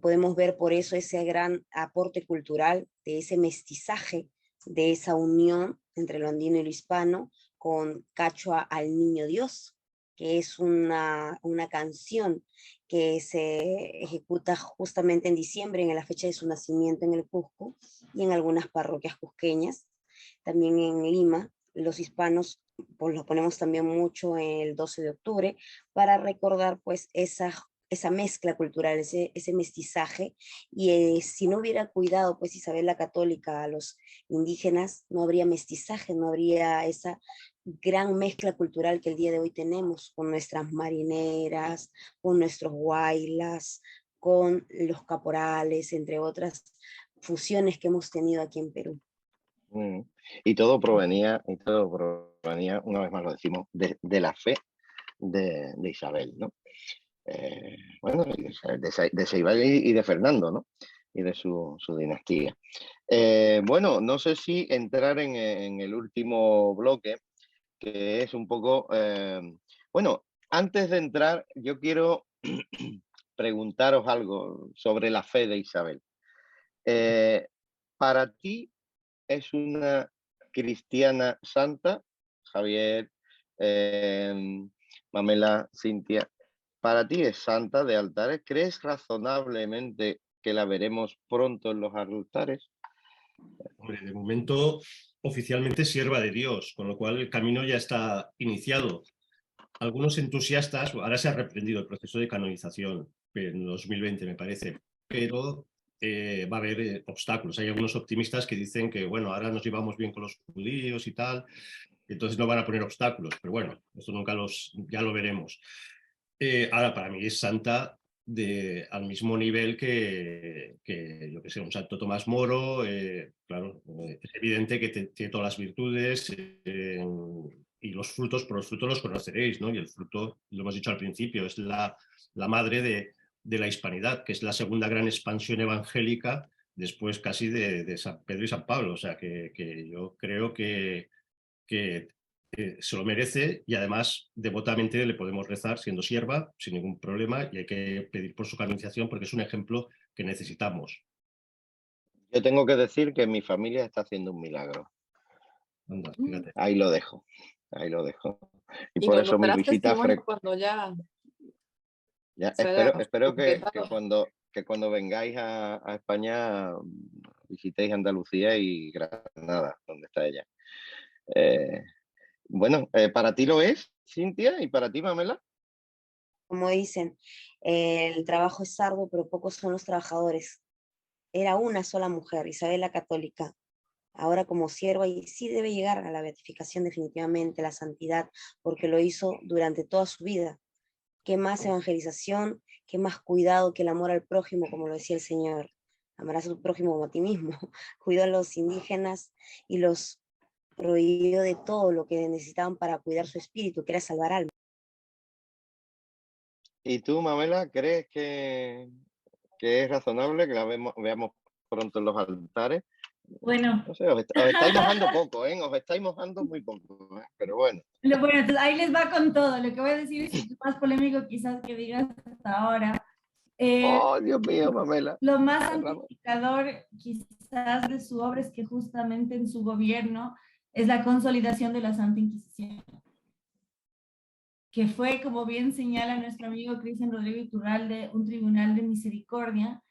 Podemos ver por eso ese gran aporte cultural de ese mestizaje, de esa unión entre lo andino y lo hispano, con Cachua al Niño Dios, que es una canción que se ejecuta justamente en diciembre, en la fecha de su nacimiento en el Cusco y en algunas parroquias cusqueñas. También en Lima, los hispanos pues lo ponemos también mucho el 12 de octubre para recordar pues esa mezcla cultural, ese mestizaje, y si no hubiera cuidado pues Isabel la Católica a los indígenas, no habría mestizaje, no habría esa gran mezcla cultural que el día de hoy tenemos con nuestras marineras, con nuestros huaylas, con los caporales, entre otras fusiones que hemos tenido aquí en Perú. Y todo provenía, una vez más lo decimos, de la fe de Isabel, ¿no? Bueno, de Ceibal y de Fernando, ¿no? Y de su dinastía. Bueno, no sé si entrar en el último bloque, que es un poco... bueno, antes de entrar, yo quiero preguntaros algo sobre la fe de Isabel. Para ti, ¿es una cristiana santa? Javier, Mamela, Cintia, ¿para ti es santa de altares? ¿Crees razonablemente que la veremos pronto en los altares? Hombre, de momento, oficialmente sierva de Dios, con lo cual el camino ya está iniciado. Algunos entusiastas, ahora se ha reprendido el proceso de canonización en 2020, me parece, pero va a haber obstáculos. Hay algunos optimistas que dicen que, bueno, ahora nos llevamos bien con los judíos y tal, entonces no van a poner obstáculos, pero bueno, esto ya lo veremos. Ahora, para mí es santa al mismo nivel que yo que sé, un Santo Tomás Moro. Claro, es evidente que tiene todas las virtudes y los frutos, por los frutos los conoceréis, ¿no? Y el fruto, lo hemos dicho al principio, es la madre de la hispanidad, que es la segunda gran expansión evangélica después casi de San Pedro y San Pablo. O sea, que yo creo que se lo merece, y además devotamente le podemos rezar siendo sierva sin ningún problema, y hay que pedir por su canonización porque es un ejemplo que necesitamos. Yo tengo que decir que mi familia está haciendo un milagro. Anda, fíjate. Ahí lo dejo, ahí lo dejo. Y Y por nos eso mi darás visita testimonio cuando ya espero que concretado. que cuando vengáis a España visitéis Andalucía y Granada, donde está ella. Bueno, ¿para ti lo es, Cintia? ¿Y para ti, Mamela? Como dicen, el trabajo es arduo, pero pocos son los trabajadores. Era una sola mujer, Isabel la Católica. Ahora como sierva, y sí debe llegar a la beatificación definitivamente, la santidad, porque lo hizo durante toda su vida. ¿Qué más evangelización? ¿Qué más cuidado que el amor al prójimo, como lo decía el Señor? Amarás a tu prójimo como a ti mismo. Cuidó a los indígenas y los proveyó de todo lo que necesitaban para cuidar su espíritu, que era salvar almas. ¿Y tú, Mamela, crees que es razonable que la veamos pronto en los altares? Bueno, No sé, os estáis mojando poco, ¿eh? Os estáis mojando muy poco, ¿eh? Pero bueno. bueno, entonces ahí les va con todo. Lo que voy a decir es más polémico quizás que digas hasta ahora. Oh, Dios mío, Mamela. Lo más Cerramos. santificador quizás de su obra es que justamente en su gobierno es la consolidación de la Santa Inquisición, que fue, como bien señala nuestro amigo Cristian Rodrigo Iturralde, un tribunal de misericordia,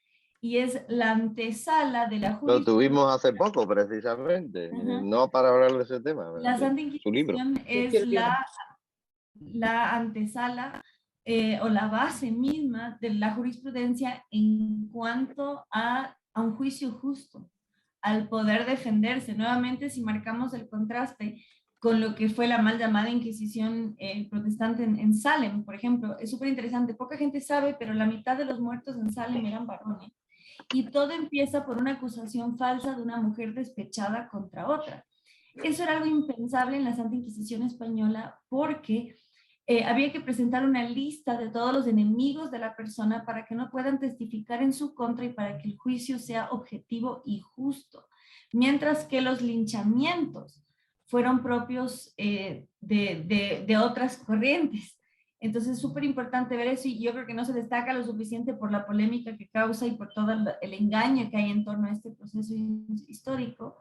y es la antesala de la Lo jurisprudencia. tuvimos hace poco, precisamente, no para hablar de ese tema, La Santa su libro. Inquisición es la antesala o la base misma de la jurisprudencia en cuanto a un juicio justo, al poder defenderse. Nuevamente, si marcamos el contraste con lo que fue la mal llamada Inquisición protestante en Salem, por ejemplo, es súper interesante. Poca gente sabe, pero la mitad de los muertos en Salem eran varones. Y todo empieza por una acusación falsa de una mujer despechada contra otra. Eso era algo impensable en la Santa Inquisición española porque había que presentar una lista de todos los enemigos de la persona para que no puedan testificar en su contra y para que el juicio sea objetivo y justo. Mientras que los linchamientos fueron propios de otras corrientes. Entonces es súper importante ver eso y yo creo que no se destaca lo suficiente por la polémica que causa y por todo el engaño que hay en torno a este proceso histórico,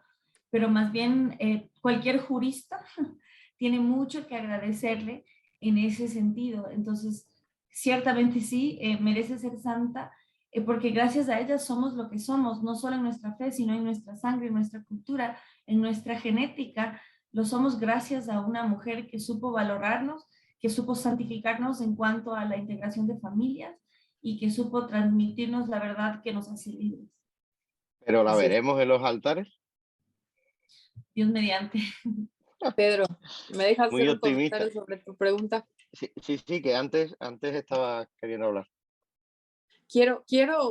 pero más bien cualquier jurista tiene mucho que agradecerle en ese sentido. Entonces, ciertamente sí, merece ser santa, porque gracias a ella somos lo que somos, no solo en nuestra fe, sino en nuestra sangre, en nuestra cultura, en nuestra genética. Lo somos gracias a una mujer que supo valorarnos, que supo santificarnos en cuanto a la integración de familias y que supo transmitirnos la verdad que nos hace libres. ¿Pero la veremos en los altares? Dios mediante. Pedro, ¿me dejas Muy hacer un optimista. comentario sobre tu pregunta? Sí, que antes estaba queriendo hablar. Quiero,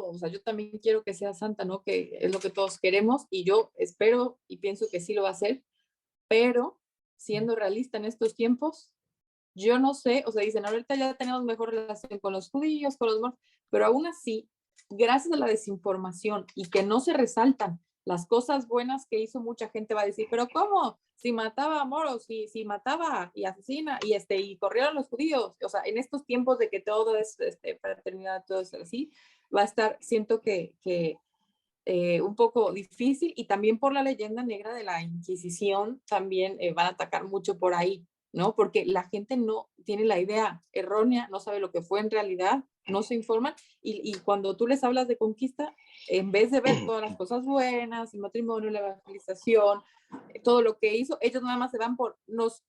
o sea, yo también quiero que sea santa, ¿no? Que es lo que todos queremos y yo espero y pienso que sí lo va a hacer, pero siendo realista en estos tiempos, yo no sé, o sea, dicen, ahorita ya tenemos mejor relación con los judíos, con los muertos, pero aún así, gracias a la desinformación y que no se resaltan las cosas buenas que hizo, mucha gente va a decir, pero ¿cómo? Si mataba a moros, si mataba y asesina y corrieron los judíos, o sea, en estos tiempos de que todo es fraternidad, todo es así, va a estar, siento que un poco difícil y también por la leyenda negra de la Inquisición también van a atacar mucho por ahí, ¿no? Porque la gente no tiene la idea errónea, no sabe lo que fue en realidad, no se informan y cuando tú les hablas de conquista, en vez de ver todas las cosas buenas, el matrimonio, la evangelización, todo lo que hizo, ellos nada más se van por, nos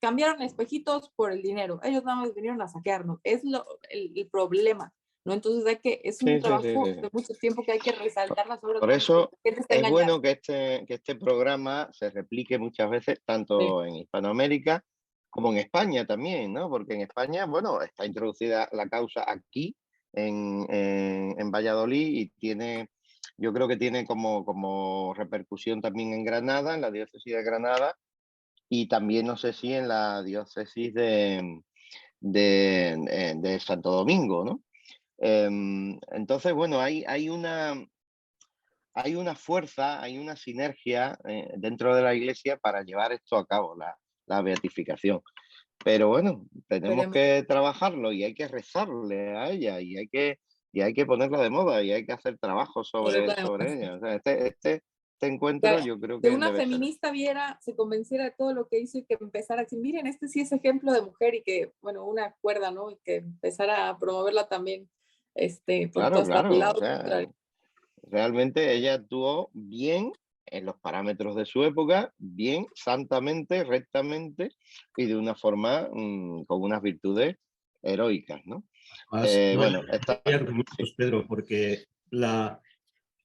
cambiaron espejitos por el dinero, ellos nada más vinieron a saquearnos, es el problema. ¿No? Entonces es un trabajo de mucho tiempo que hay que resaltar las obras. Por eso es bueno que este programa se replique muchas veces, tanto en Hispanoamérica como en España también, ¿no? Porque en España, bueno, está introducida la causa aquí, en Valladolid, y yo creo que tiene como repercusión también en Granada, en la diócesis de Granada, y también no sé si en la diócesis de Santo Domingo, ¿no? Entonces, bueno, hay una fuerza, hay una sinergia dentro de la Iglesia para llevar esto a cabo, la beatificación. Pero bueno, tenemos que trabajarlo y hay que rezarle a ella y hay que ponerla de moda y hay que hacer trabajo sobre ella. O sea, este encuentro yo creo que una feminista se convenciera de todo lo que hizo y que empezara a decir, miren, este sí es ejemplo de mujer y que, bueno, una cuerda, ¿no? Y que empezara a promoverla también porque Claro, todo está al claro, o lado sea, contrario. realmente ella actuó bien en los parámetros de su época, bien, santamente, rectamente y de una forma con unas virtudes heroicas, ¿no? Además, no Bueno, está, hay sí, argumentos, Pedro, porque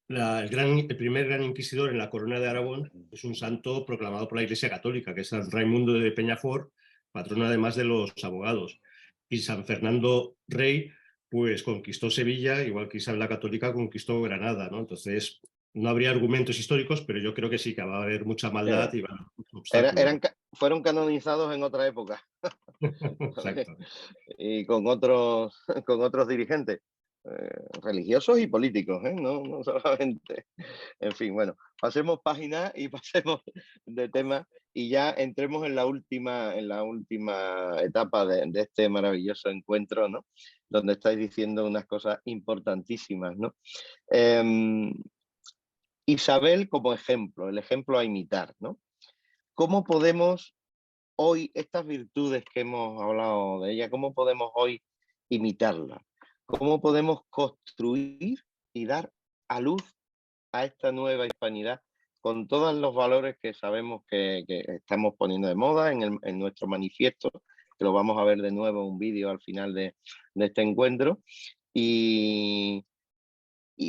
el primer gran inquisidor en la corona de Aragón es un santo proclamado por la Iglesia Católica, que es San Raimundo de Peñafort, patrón además de los abogados. Y San Fernando Rey, pues conquistó Sevilla, igual que Isabel la Católica conquistó Granada, ¿no? Entonces, no habría argumentos históricos, pero yo creo que sí, que va a haber mucha maldad y va a haber muchos obstáculos, ¿no? fueron canonizados en otra época, ¿vale? Exacto. Y con otros, con otros dirigentes religiosos y políticos, ¿eh? No, no solamente. En fin, bueno, pasemos página y pasemos de tema y ya entremos en la última etapa de este maravilloso encuentro, ¿no? Donde estáis diciendo unas cosas importantísimas, ¿no? Isabel como ejemplo, el ejemplo a imitar, ¿no? ¿Cómo podemos hoy, estas virtudes que hemos hablado de ella, cómo podemos hoy imitarlas? ¿Cómo podemos construir y dar a luz a esta nueva hispanidad con todos los valores que sabemos que estamos poniendo de moda en nuestro manifiesto, que lo vamos a ver de nuevo en un vídeo al final de este encuentro? Y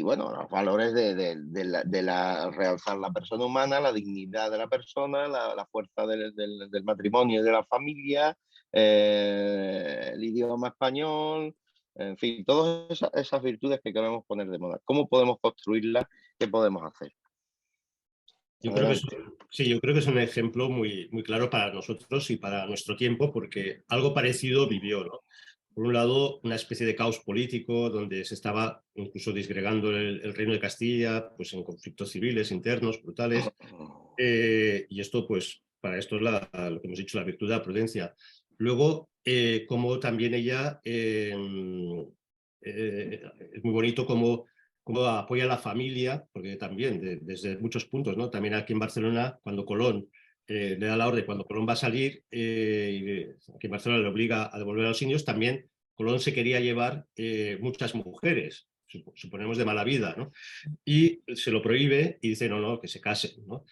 bueno, los valores de realzar la persona humana, la dignidad de la persona, la fuerza del matrimonio y de la familia, el idioma español, en fin, todas esas virtudes que queremos poner de moda. ¿Cómo podemos construirlas? ¿Qué podemos hacer? Yo creo que Adelante. sí, yo creo que es un ejemplo muy, muy claro para nosotros y para nuestro tiempo, porque algo parecido vivió, ¿no? Por un lado, una especie de caos político donde se estaba incluso disgregando el reino de Castilla, pues en conflictos civiles internos brutales. Y esto, pues, para esto es lo que hemos dicho, la virtud de la prudencia. Luego, como también ella, es muy bonito como apoya a la familia, porque también desde muchos puntos, ¿no? También aquí en Barcelona, cuando Colón le da la orden, cuando Colón va a salir, aquí en Barcelona le obliga a devolver a los indios, también Colón se quería llevar muchas mujeres, suponemos de mala vida, ¿no? Y se lo prohíbe y dice, no, no, que se casen, ¿no?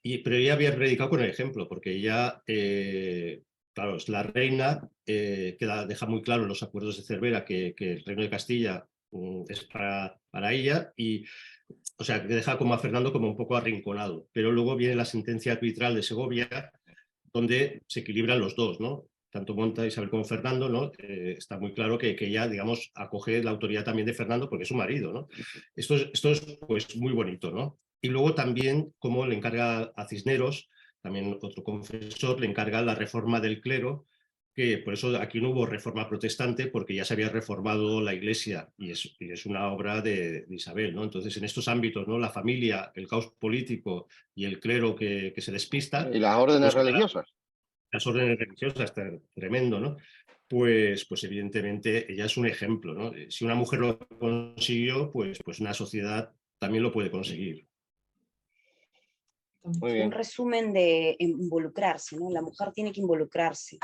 Pero ella había predicado con el ejemplo, porque ella, claro, es la reina, deja muy claro en los acuerdos de Cervera que el reino de Castilla es para ella, y o sea, que deja como a Fernando como un poco arrinconado. Pero luego viene la sentencia arbitral de Segovia, donde se equilibran los dos, ¿no? Tanto Monta, Isabel como Fernando, ¿no? Está muy claro que ella, digamos, acoge la autoridad también de Fernando porque es su marido, ¿no? Esto es pues muy bonito, ¿no? Y luego también como le encarga a Cisneros, también otro confesor, le encarga la reforma del clero, que por eso aquí no hubo reforma protestante, porque ya se había reformado la Iglesia y es una obra de Isabel, ¿no? Entonces, en estos ámbitos, ¿no? La familia, el caos político y el clero que se despista, Y las órdenes pues religiosas. las órdenes religiosas, tremendo, ¿no? Pues evidentemente ella es un ejemplo, ¿no? Si una mujer lo consiguió, pues una sociedad también lo puede conseguir. Muy Un bien. resumen de involucrarse, ¿no? La mujer tiene que involucrarse,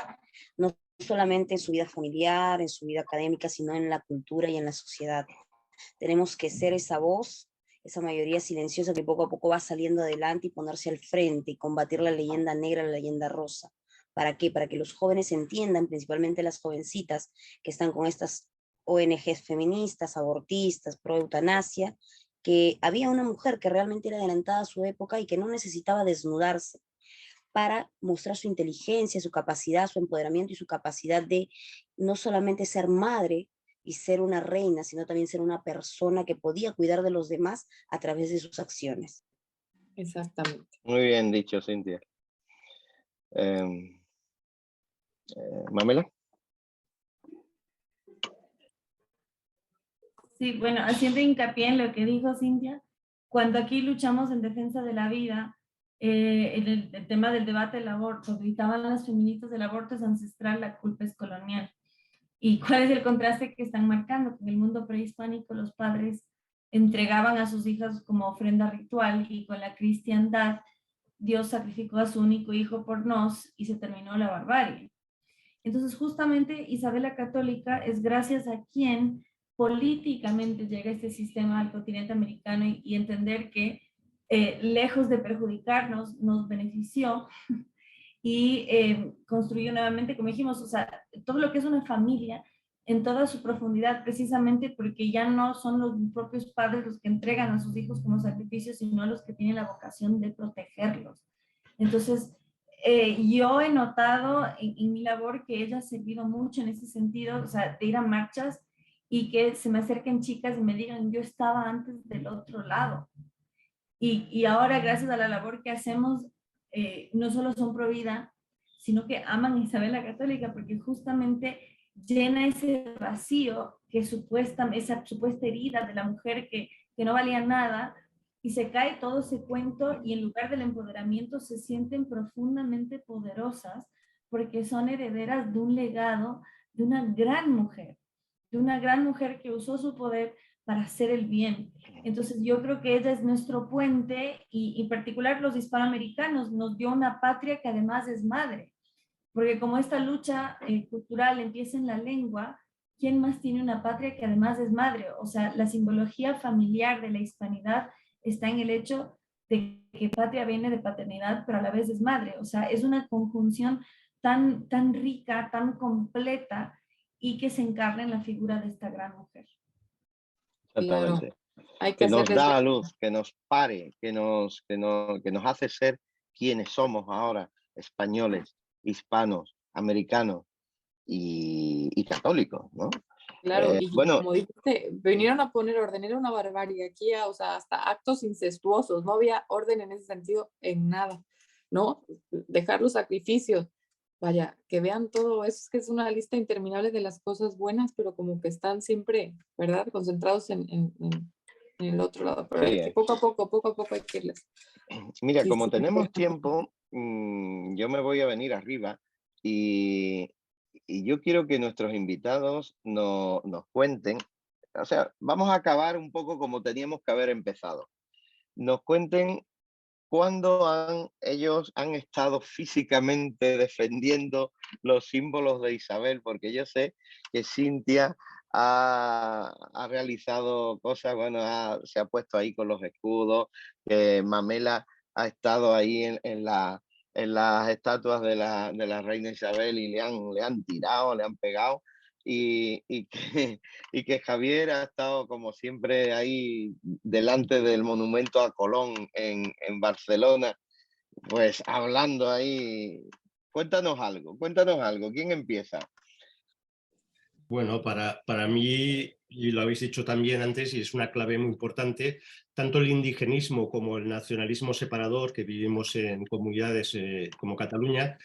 no solamente en su vida familiar, en su vida académica, sino en la cultura y en la sociedad. Tenemos que ser esa voz, esa mayoría silenciosa que poco a poco va saliendo adelante y ponerse al frente y combatir la leyenda negra, la leyenda rosa. ¿Para qué? Para que los jóvenes entiendan, principalmente las jovencitas que están con estas ONGs feministas, abortistas, pro eutanasia, que había una mujer que realmente era adelantada a su época y que no necesitaba desnudarse para mostrar su inteligencia, su capacidad, su empoderamiento y su capacidad de no solamente ser madre y ser una reina, sino también ser una persona que podía cuidar de los demás a través de sus acciones. Exactamente. Muy bien dicho, Cintia. Mamela. Sí, bueno, haciendo hincapié en lo que dijo Cintia, cuando aquí luchamos en defensa de la vida, en el tema del debate del aborto, gritaban las feministas: el aborto es ancestral, la culpa es colonial. ¿Y cuál es el contraste que están marcando? En el mundo prehispánico los padres entregaban a sus hijas como ofrenda ritual, y con la cristiandad Dios sacrificó a su único hijo por nos y se terminó la barbarie. Entonces justamente Isabel la Católica es gracias a quien políticamente llega este sistema al continente americano y entender que lejos de perjudicarnos, nos benefició y construyó nuevamente, como dijimos, o sea, todo lo que es una familia en toda su profundidad, precisamente porque ya no son los propios padres los que entregan a sus hijos como sacrificios, sino los que tienen la vocación de protegerlos. Entonces, yo he notado en mi labor que ella ha servido mucho en ese sentido, o sea, de ir a marchas y que se me acerquen chicas y me digan, yo estaba antes del otro lado. Y ahora, gracias a la labor que hacemos, no solo son pro vida, sino que aman a Isabel la Católica, porque justamente llena ese vacío, esa supuesta herida de la mujer que no valía nada, y se cae todo ese cuento, y en lugar del empoderamiento se sienten profundamente poderosas, porque son herederas de un legado de una gran mujer que usó su poder para hacer el bien. Entonces yo creo que ella es nuestro puente y en particular los hispanoamericanos nos dio una patria que además es madre, porque como esta lucha cultural empieza en la lengua, ¿quién más tiene una patria que además es madre? O sea, la simbología familiar de la hispanidad está en el hecho de que patria viene de paternidad, pero a la vez es madre. O sea, es una conjunción tan rica, tan completa y que se encarna en la figura de esta gran mujer. Exactamente. Claro, hay que Que nos hacerles da a ver. luz, que nos pare, que nos hace ser quienes somos ahora, españoles, hispanos, americanos y católicos, ¿no? Claro, y Bueno, como dijiste, vinieron a poner orden, era una barbarie aquí, o sea, hasta actos incestuosos, no había orden en ese sentido en nada, ¿no? Dejar los sacrificios, vaya, que vean todo, es que es una lista interminable de las cosas buenas, pero como que están siempre, ¿verdad? Concentrados en el otro lado, pero hay que sí, poco a poco hay que irles mira, como tenemos diciendo. tiempo, yo me voy a venir arriba y, y yo quiero que nuestros invitados nos cuenten, o sea, vamos a acabar un poco como teníamos que haber empezado. Nos cuenten cuándo ellos han estado físicamente defendiendo los símbolos de Isabel, porque yo sé que Cintia ha realizado cosas, bueno, se ha puesto ahí con los escudos, que Mamela ha estado ahí en las estatuas de la reina Isabel y le han tirado, le han pegado. Y que, y que Javier ha estado como siempre ahí delante del monumento a Colón en Barcelona, pues hablando ahí. Cuéntanos algo. ¿Quién empieza? Bueno, para mí, y lo habéis dicho también antes, y es una clave muy importante, tanto el indigenismo como el nacionalismo separador que vivimos en comunidades como Cataluña,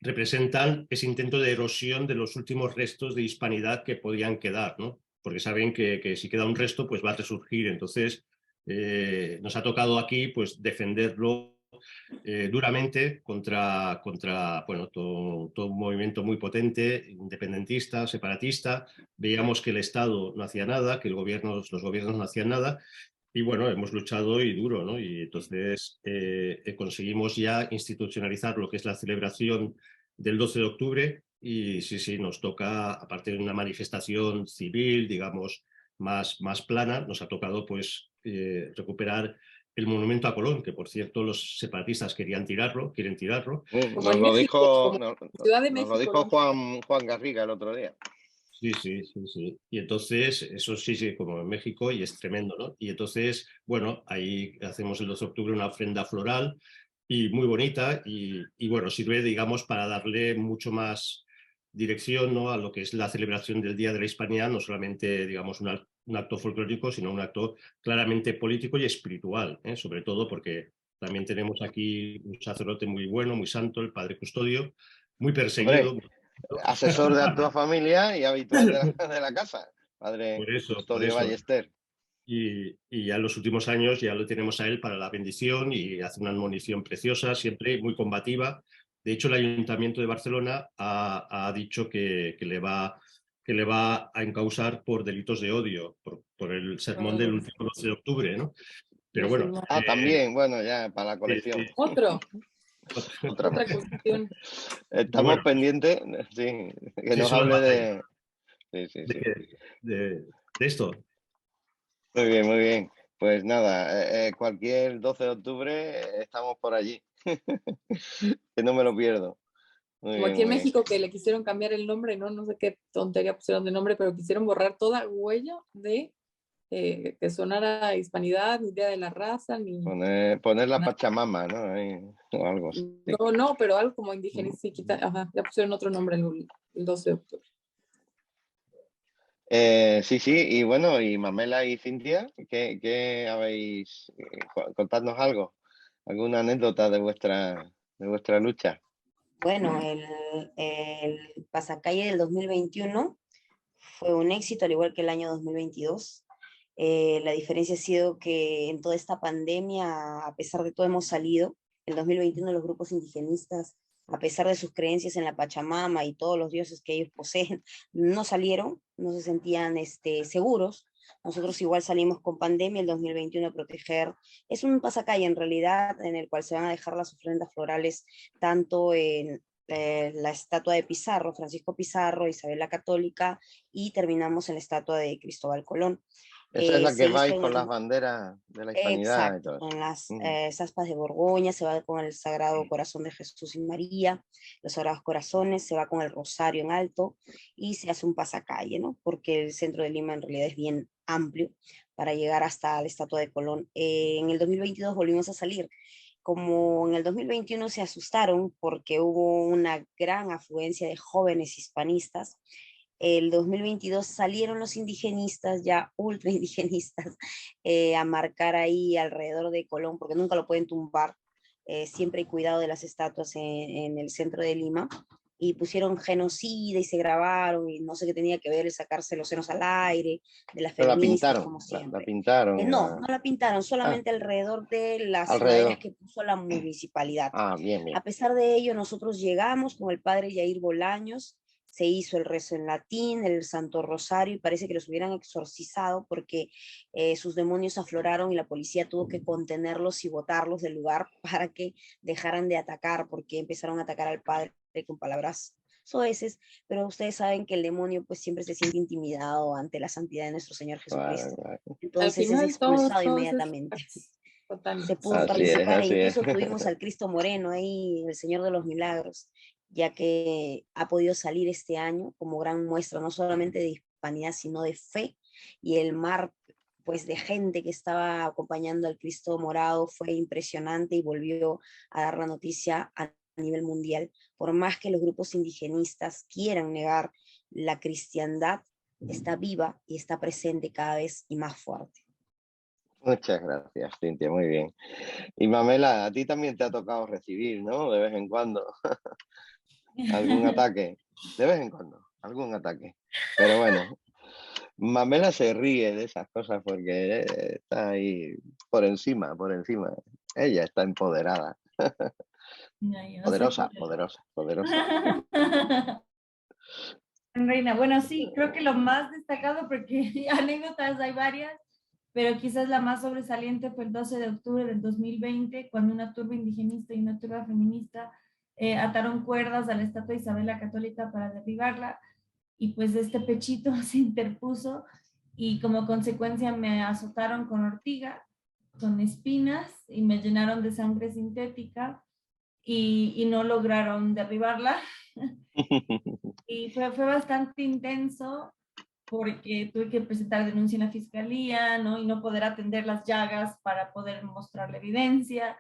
representan ese intento de erosión de los últimos restos de hispanidad que podían quedar, ¿no? Porque saben que si queda un resto, pues va a resurgir. Entonces, nos ha tocado aquí pues, defenderlo duramente contra bueno, todo un movimiento muy potente, independentista, separatista. Veíamos que el Estado no hacía nada, que los gobiernos no hacían nada. Y bueno, hemos luchado y duro, ¿no? Y entonces conseguimos ya institucionalizar lo que es la celebración del 12 de octubre y sí, nos toca, aparte de una manifestación civil, digamos, más plana, nos ha tocado pues recuperar el monumento a Colón, que por cierto los separatistas quieren tirarlo. Como en México, como en Ciudad de Nos lo México, dijo ¿no? Juan Garriga el otro día. Sí. Y entonces, eso sí, como en México, y es tremendo, ¿no? Y entonces, bueno, ahí hacemos el 2 de octubre una ofrenda floral y muy bonita y bueno, sirve, digamos, para darle mucho más dirección, ¿no? A lo que es la celebración del Día de la Hispanidad, no solamente, digamos, un acto folclórico, sino un acto claramente político y espiritual, ¿eh? Sobre todo porque también tenemos aquí un sacerdote muy bueno, muy santo, el Padre Custodio, muy perseguido. Hombre, asesor de Actúa Familia y habitual de la casa, Padre Por Custodio eso. Ballester. Y ya en los últimos años ya lo tenemos a él para la bendición y hace una admonición preciosa, siempre muy combativa. De hecho, el Ayuntamiento de Barcelona ha dicho que le va a encausar por delitos de odio, por el sermón del último 12 de octubre, ¿no? Pero bueno, Musulmán. También, bueno, ya para la sí, colección. Otro, Otra otra cuestión. Estamos bueno, pendientes, sí, que nos sí, son hable batallas. Sí, sí, de, sí. de esto. Muy bien, muy bien. Pues nada, cualquier 12 de octubre estamos por allí. Que no me lo pierdo. Muy Como bien, aquí en muy bien. México que le quisieron cambiar el nombre, no sé qué tontería pusieron de nombre, pero quisieron borrar toda huella de que sonara a hispanidad, ni idea de la raza, ni Poner la nada. Pachamama, ¿no? Ahí, o algo así. No, pero algo como indígena, sí, ajá, ya pusieron otro nombre el 12 de octubre. Sí, sí, y bueno, y Mamela y Cintia, ¿qué habéis? Contadnos algo, alguna anécdota de vuestra lucha. Bueno, el Pasacalle del 2021 fue un éxito, al igual que el año 2022. La diferencia ha sido que en toda esta pandemia, a pesar de todo, hemos salido. En el 2021 los grupos indigenistas, a pesar de sus creencias en la Pachamama y todos los dioses que ellos poseen, no salieron, no se sentían seguros. Nosotros igual salimos con pandemia el 2021 a proteger. Es un pasacalle en realidad en el cual se van a dejar las ofrendas florales tanto en la estatua de Pizarro, Francisco Pizarro, Isabel la Católica, y terminamos en la estatua de Cristóbal Colón. Esa es la Se que hizo vais en con las el, banderas de la hispanidad y exacto, todo eso. con las aspas de Borgoña, se va con el Sagrado Corazón de Jesús y María, los Sagrados Corazones, se va con el Rosario en alto y se hace un pasacalle, ¿no? Porque el centro de Lima en realidad es bien amplio para llegar hasta la estatua de Colón. En el 2022 volvimos a salir. Como en el 2021 se asustaron porque hubo una gran afluencia de jóvenes hispanistas, el 2022 salieron los indigenistas, ya ultra indigenistas, a marcar ahí alrededor de Colón, porque nunca lo pueden tumbar. Siempre hay cuidado de las estatuas en el centro de Lima. Y pusieron genocida y se grabaron, y no sé qué tenía que ver el sacarse los senos al aire, de las Pero la feministas, pintaron, como la siempre. pintaron No la pintaron, ah, solamente alrededor de las maderas alrededor. que puso la municipalidad. Ah, bien, bien. A pesar de ello, nosotros llegamos con el padre Yair Bolaños, se hizo el rezo en latín, el Santo Rosario, y parece que los hubieran exorcizado porque sus demonios afloraron y la policía tuvo que contenerlos y botarlos del lugar para que dejaran de atacar, porque empezaron a atacar al padre con palabras soeces, pero ustedes saben que el demonio pues siempre se siente intimidado ante la santidad de nuestro Señor Claro, Jesucristo. claro. Al Entonces es final expulsado todo es inmediatamente. Se totalmente. pudo Así es, sacar e así es. incluso tuvimos al Cristo Moreno ahí, el Señor de los Milagros, ya que ha podido salir este año como gran muestra no solamente de hispanidad, sino de fe, y el mar pues de gente que estaba acompañando al Cristo morado fue impresionante y volvió a dar la noticia a nivel mundial. Por más que los grupos indigenistas quieran negar, la cristiandad está viva y está presente cada vez y más fuerte. Muchas gracias, Cintia, muy bien. Y Mamela, a ti también te ha tocado recibir, ¿no? De vez en cuando, algún ataque. De vez en cuando, algún ataque. Pero bueno, Mamela se ríe de esas cosas porque está ahí por encima, por encima. Ella está empoderada. No, yo no soy Poderosa, poderosa. poderosa, poderosa. Reina, bueno, sí, creo que lo más destacado, porque anécdotas hay varias, pero quizás la más sobresaliente fue el 12 de octubre del 2020, cuando una turba indigenista y una turba feminista ataron cuerdas a la estatua de Isabel la Católica para derribarla, y pues este pechito se interpuso y como consecuencia me azotaron con ortiga, con espinas, y me llenaron de sangre sintética y no lograron derribarla. Y fue bastante intenso porque tuve que presentar denuncia en la fiscalía, ¿no? Y no poder atender las llagas para poder mostrar la evidencia.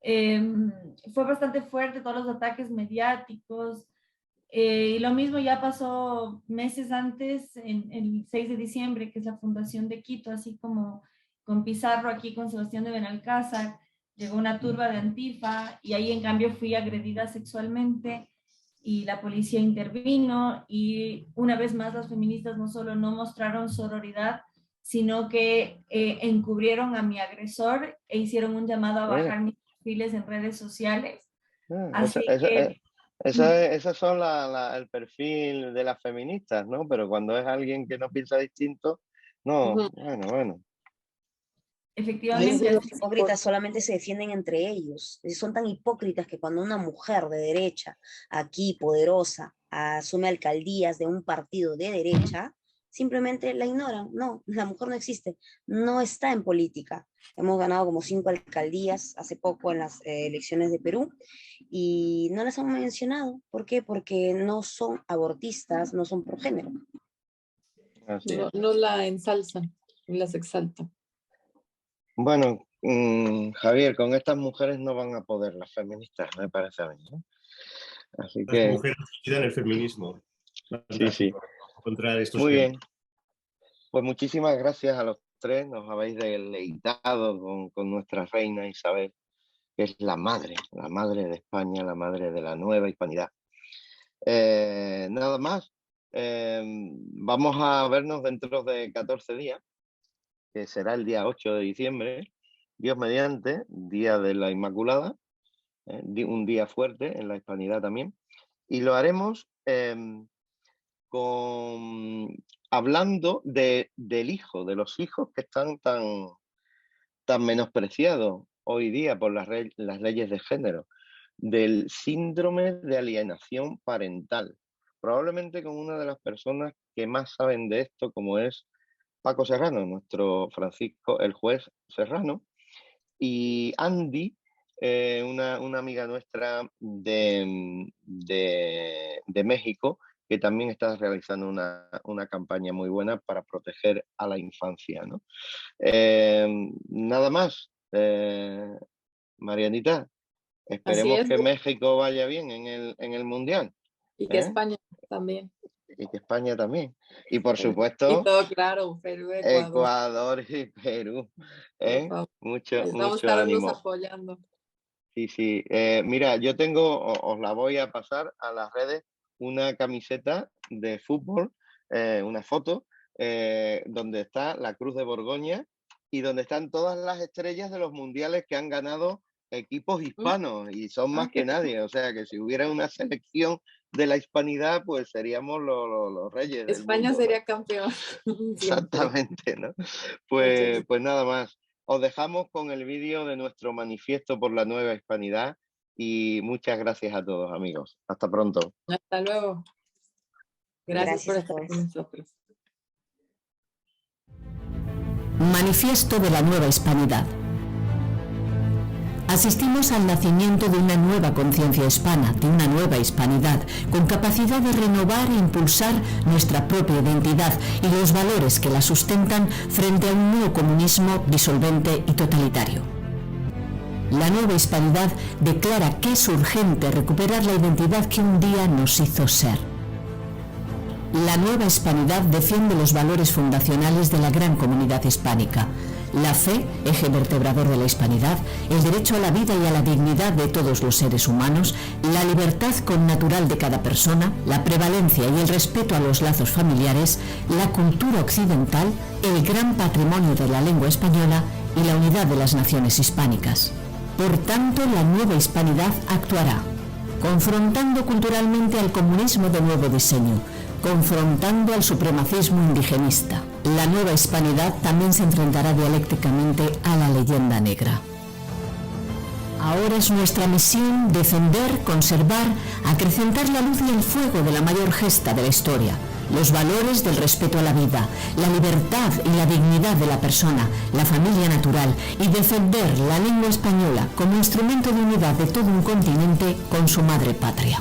Fue bastante fuerte todos los ataques mediáticos. Y lo mismo ya pasó meses antes, en el 6 de diciembre, que es la fundación de Quito, así como con Pizarro aquí, con Sebastián de Benalcázar, llegó una turba de Antifa y ahí en cambio fui agredida sexualmente y la policía intervino, y una vez más las feministas no solo no mostraron sororidad, sino que encubrieron a mi agresor e hicieron un llamado a bajar mis perfiles en redes sociales. Eso, Así que esos son el perfil de las feministas, ¿no? Pero cuando es alguien que no piensa distinto, no, bueno. Y es efectivamente, que así los hipócritas solamente se defienden entre ellos. Son tan hipócritas que cuando una mujer de derecha, aquí poderosa, asume alcaldías de un partido de derecha, simplemente la ignoran. No, la mujer no existe, no está en política. Hemos ganado como 5 alcaldías hace poco en las elecciones de Perú y no las hemos mencionado. ¿Por qué? Porque no son abortistas, no son progénero. No la ensalzan, las exaltan. Bueno, Javier, con estas mujeres no van a poder las feministas, me parece a mí, ¿no? Así Las que... mujeres en el feminismo. Sí. Contra estos Muy temas. bien. Pues muchísimas gracias a los tres. Nos habéis deleitado con nuestra reina Isabel, que es la madre de España, la madre de la nueva hispanidad. Nada más. Vamos a vernos dentro de 14 días, que será el día 8 de diciembre, Dios mediante, Día de la Inmaculada, un día fuerte en la hispanidad también, y lo haremos hablando del hijo, de los hijos que están tan menospreciados hoy día por las leyes de género, del síndrome de alienación parental, probablemente con una de las personas que más saben de esto, como es Paco Serrano, nuestro Francisco, el juez Serrano, y Andy, una amiga nuestra de México, que también está realizando una campaña muy buena para proteger a la infancia, ¿no? Nada más, Marianita, esperemos que México vaya bien en el Mundial. Y que España también. Y que España también. Y por supuesto, y todo claro, Perú, Ecuador y Perú. Mucho ánimo. Apoyando. Sí. Mira, yo os la voy a pasar a las redes, una camiseta de fútbol, una foto, donde está la Cruz de Borgoña y donde están todas las estrellas de los mundiales que han ganado equipos hispanos, y son más que nadie. O sea que si hubiera una selección de la hispanidad, pues seríamos los reyes del España mundo, sería ¿no? campeón. Exactamente, ¿no? Pues nada más. Os dejamos con el vídeo de nuestro manifiesto por la nueva hispanidad y muchas gracias a todos, amigos. Hasta pronto. Hasta luego. Gracias por estar con nosotros. Manifiesto de la nueva hispanidad. Asistimos al nacimiento de una nueva conciencia hispana, de una nueva hispanidad, con capacidad de renovar e impulsar nuestra propia identidad y los valores que la sustentan frente a un nuevo comunismo disolvente y totalitario. La nueva hispanidad declara que es urgente recuperar la identidad que un día nos hizo ser. La nueva hispanidad defiende los valores fundacionales de la gran comunidad hispánica: la fe, eje vertebrador de la hispanidad, el derecho a la vida y a la dignidad de todos los seres humanos, la libertad connatural de cada persona, la prevalencia y el respeto a los lazos familiares, la cultura occidental, el gran patrimonio de la lengua española y la unidad de las naciones hispánicas. Por tanto, la nueva hispanidad actuará, confrontando culturalmente al comunismo de nuevo diseño, confrontando al supremacismo indigenista. La nueva hispanidad también se enfrentará dialécticamente a la leyenda negra. Ahora es nuestra misión defender, conservar, acrecentar la luz y el fuego de la mayor gesta de la historia, los valores del respeto a la vida, la libertad y la dignidad de la persona, la familia natural, y defender la lengua española como instrumento de unidad de todo un continente con su madre patria.